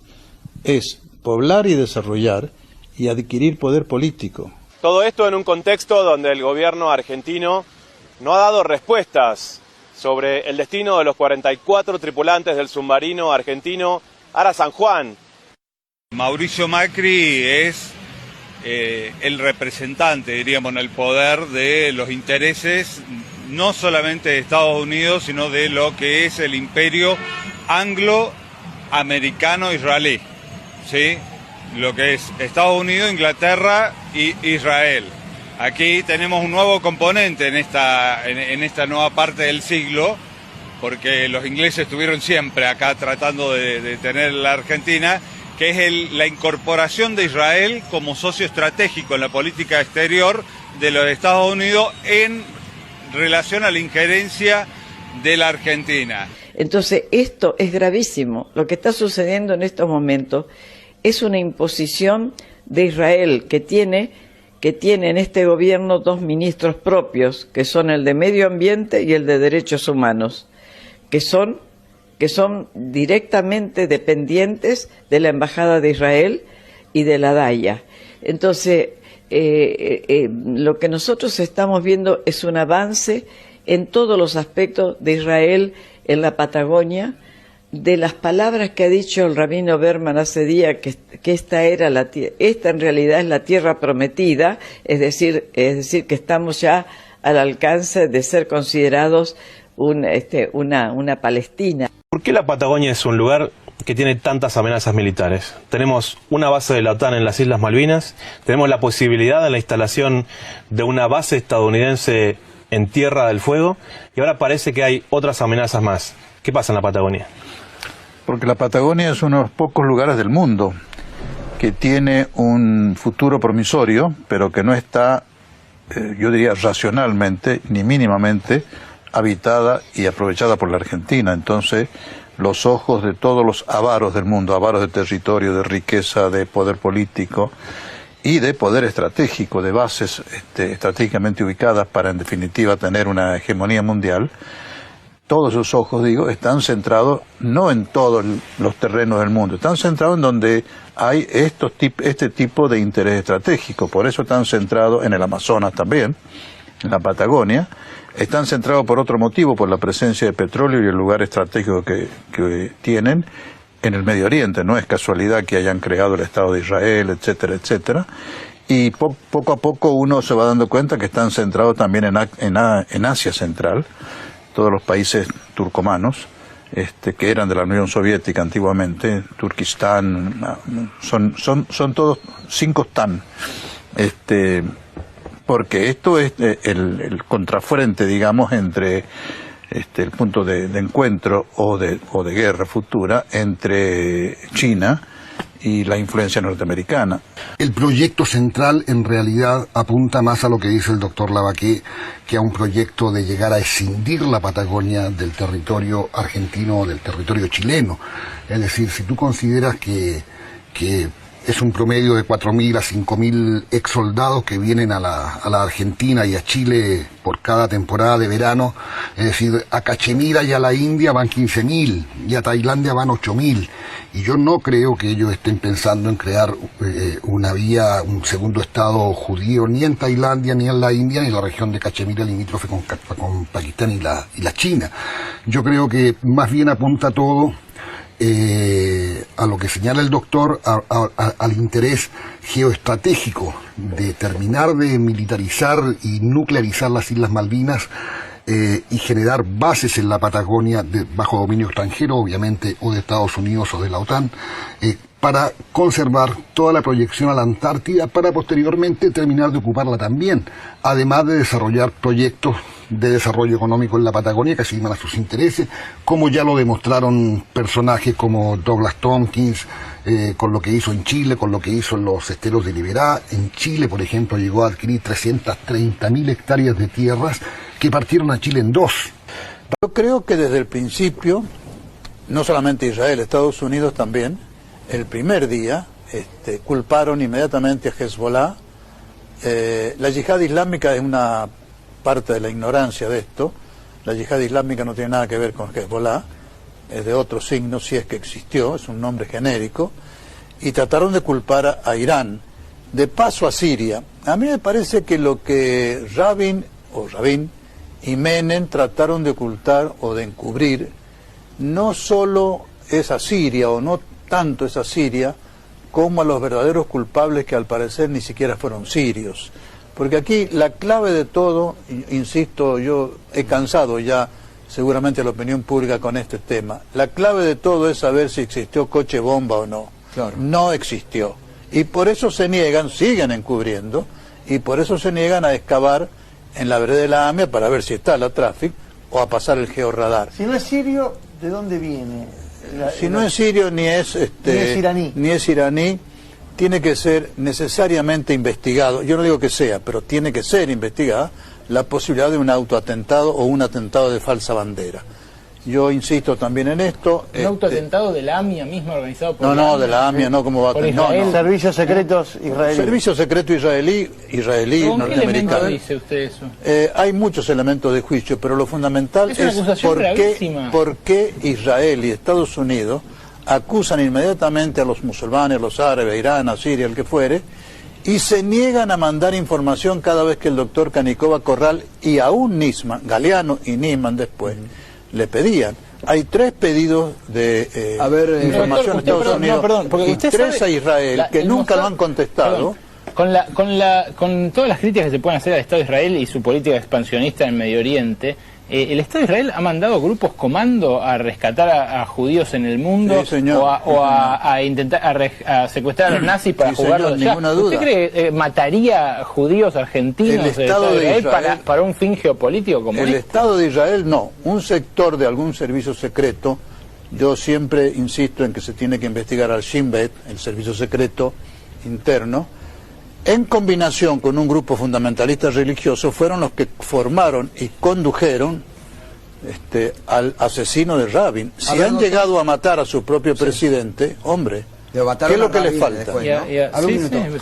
Es poblar y desarrollar y adquirir poder político. Todo esto en un contexto donde el gobierno argentino no ha dado respuestas sobre el destino de los 44 tripulantes del submarino argentino Ara San Juan. Mauricio Macri es el representante, diríamos, en el poder de los intereses no solamente de Estados Unidos, sino de lo que es el imperio anglo-americano-israelí, ¿sí? Lo que es Estados Unidos, Inglaterra y Israel. Aquí tenemos un nuevo componente en esta nueva parte del siglo, porque los ingleses estuvieron siempre acá tratando de tener la Argentina, que es la incorporación de Israel como socio estratégico en la política exterior de los Estados Unidos en relación a la injerencia de la Argentina. Entonces, esto es gravísimo. Lo que está sucediendo en estos momentos es una imposición de Israel que tiene en este gobierno dos ministros propios, que son el de Medio Ambiente y el de Derechos Humanos, que son directamente dependientes de la Embajada de Israel y de la DAIA. Entonces, lo que nosotros estamos viendo es un avance en todos los aspectos de Israel en la Patagonia, de las palabras que ha dicho el rabino Berman hace días, que esta en realidad es la tierra prometida, es decir que estamos ya al alcance de ser considerados una Palestina. ¿Por qué la Patagonia es un lugar que tiene tantas amenazas militares? Tenemos una base de la OTAN en las Islas Malvinas, tenemos la posibilidad de la instalación de una base estadounidense en Tierra del Fuego, y ahora parece que hay otras amenazas más. ¿Qué pasa en la Patagonia? Porque la Patagonia es uno de los pocos lugares del mundo que tiene un futuro promisorio, pero que no está, yo diría, racionalmente ni mínimamente habitada y aprovechada por la Argentina. Entonces, los ojos de todos los avaros del mundo, avaros de territorio, de riqueza, de poder político y de poder estratégico, de bases estratégicamente ubicadas para, en definitiva, tener una hegemonía mundial, todos esos ojos, digo, están centrados no en todos los terrenos del mundo, están centrados en donde hay este tipo de interés estratégico. Por eso están centrados en el Amazonas también, en la Patagonia. Están centrados por otro motivo, por la presencia de petróleo y el lugar estratégico que tienen en el Medio Oriente. No es casualidad que hayan creado el Estado de Israel, etcétera, etcétera. Y poco a poco uno se va dando cuenta que están centrados también en Asia Central. Todos los países turcomanos, que eran de la Unión Soviética antiguamente, Turquistán, son todos 5 stan. Porque esto es el contrafrente, digamos, entre el punto de encuentro o de guerra futura entre China y la influencia norteamericana. El proyecto central en realidad apunta más a lo que dice el doctor Lavaqué que a un proyecto de llegar a escindir la Patagonia del territorio argentino o del territorio chileno. Es decir, si tú consideras que es un promedio de 4.000 a 5.000 ex soldados que vienen a la Argentina y a Chile por cada temporada de verano, es decir, a Cachemira y a la India van 15.000 y a Tailandia van 8.000. Y yo no creo que ellos estén pensando en crear un segundo estado judío ni en Tailandia, ni en la India, ni en la región de Cachemira limítrofe con Pakistán y la China. Yo creo que más bien apunta todo a lo que señala el doctor, al interés geoestratégico de terminar de militarizar y nuclearizar las Islas Malvinas y generar bases en la Patagonia bajo dominio extranjero, obviamente, o de Estados Unidos o de la OTAN, para conservar toda la proyección a la Antártida, para posteriormente terminar de ocuparla también, además de desarrollar proyectos de desarrollo económico en la Patagonia que sirvan a sus intereses, como ya lo demostraron personajes como Douglas Tompkins, con lo que hizo en Chile, con lo que hizo en los esteros de Liberá. En Chile, por ejemplo, llegó a adquirir 330.000 hectáreas de tierras que partieron a Chile en 2. Yo creo que desde el principio no solamente Israel, Estados Unidos también, el primer día culparon inmediatamente a Hezbollah. La yihad islámica es una parte de la ignorancia de esto. La yihad islámica no tiene nada que ver con Hezbollah, es de otro signo, si es que existió, es un nombre genérico, y trataron de culpar a Irán. De paso a Siria, a mí me parece que lo que Rabin y Menem trataron de ocultar o de encubrir no solo es a Siria, o no tanto es a Siria, como a los verdaderos culpables que al parecer ni siquiera fueron sirios. Porque aquí la clave de todo, insisto, yo he cansado ya seguramente la opinión pública con este tema, la clave de todo es saber si existió coche bomba o no. Claro. No existió. Y por eso se niegan, siguen encubriendo, y por eso se niegan a excavar en la vereda de la AMIA para ver si está la Traffic o a pasar el georradar. Si no es sirio, ¿de dónde viene? Si no es sirio ni es iraní, tiene que ser necesariamente investigado. Yo no digo que sea, pero tiene que ser investigada la posibilidad de un autoatentado o un atentado de falsa bandera. Yo insisto también en esto. ¿Un autoatentado de la AMIA misma organizado por No, de la AMIA no, como va a tener. No. Servicios secretos israelíes. Servicio secreto israelí, ¿Con qué elemento norteamericano. dice usted eso? Hay muchos elementos de juicio, pero lo fundamental es por qué Israel y Estados Unidos acusan inmediatamente a los musulmanes, a los árabes, a Irán, a Siria, el que fuere, y se niegan a mandar información cada vez que el doctor Canicova Corral y aún Nisman, Galeano y Nisman después, le pedían. Hay 3 pedidos de información a Estados Unidos y 3 a Israel que nunca lo han contestado. Con todas las críticas que se pueden hacer al Estado de Israel y su política expansionista en Medio Oriente, el Estado de Israel ha mandado grupos comando a rescatar a judíos en el mundo, sí, señor, o a intentar a secuestrar a los nazis para jugarlos allá. ¿Usted cree que mataría judíos argentinos del Estado de Israel para un fin geopolítico como el Estado de Israel? No, un sector de algún servicio secreto. Yo siempre insisto en que se tiene que investigar al Shin Bet, el servicio secreto interno, en combinación con un grupo fundamentalista religioso, fueron los que formaron y condujeron al asesino de Rabin. Si han llegado a matar a su propio presidente, hombre, ¿qué es lo que les falta? Después, ¿no?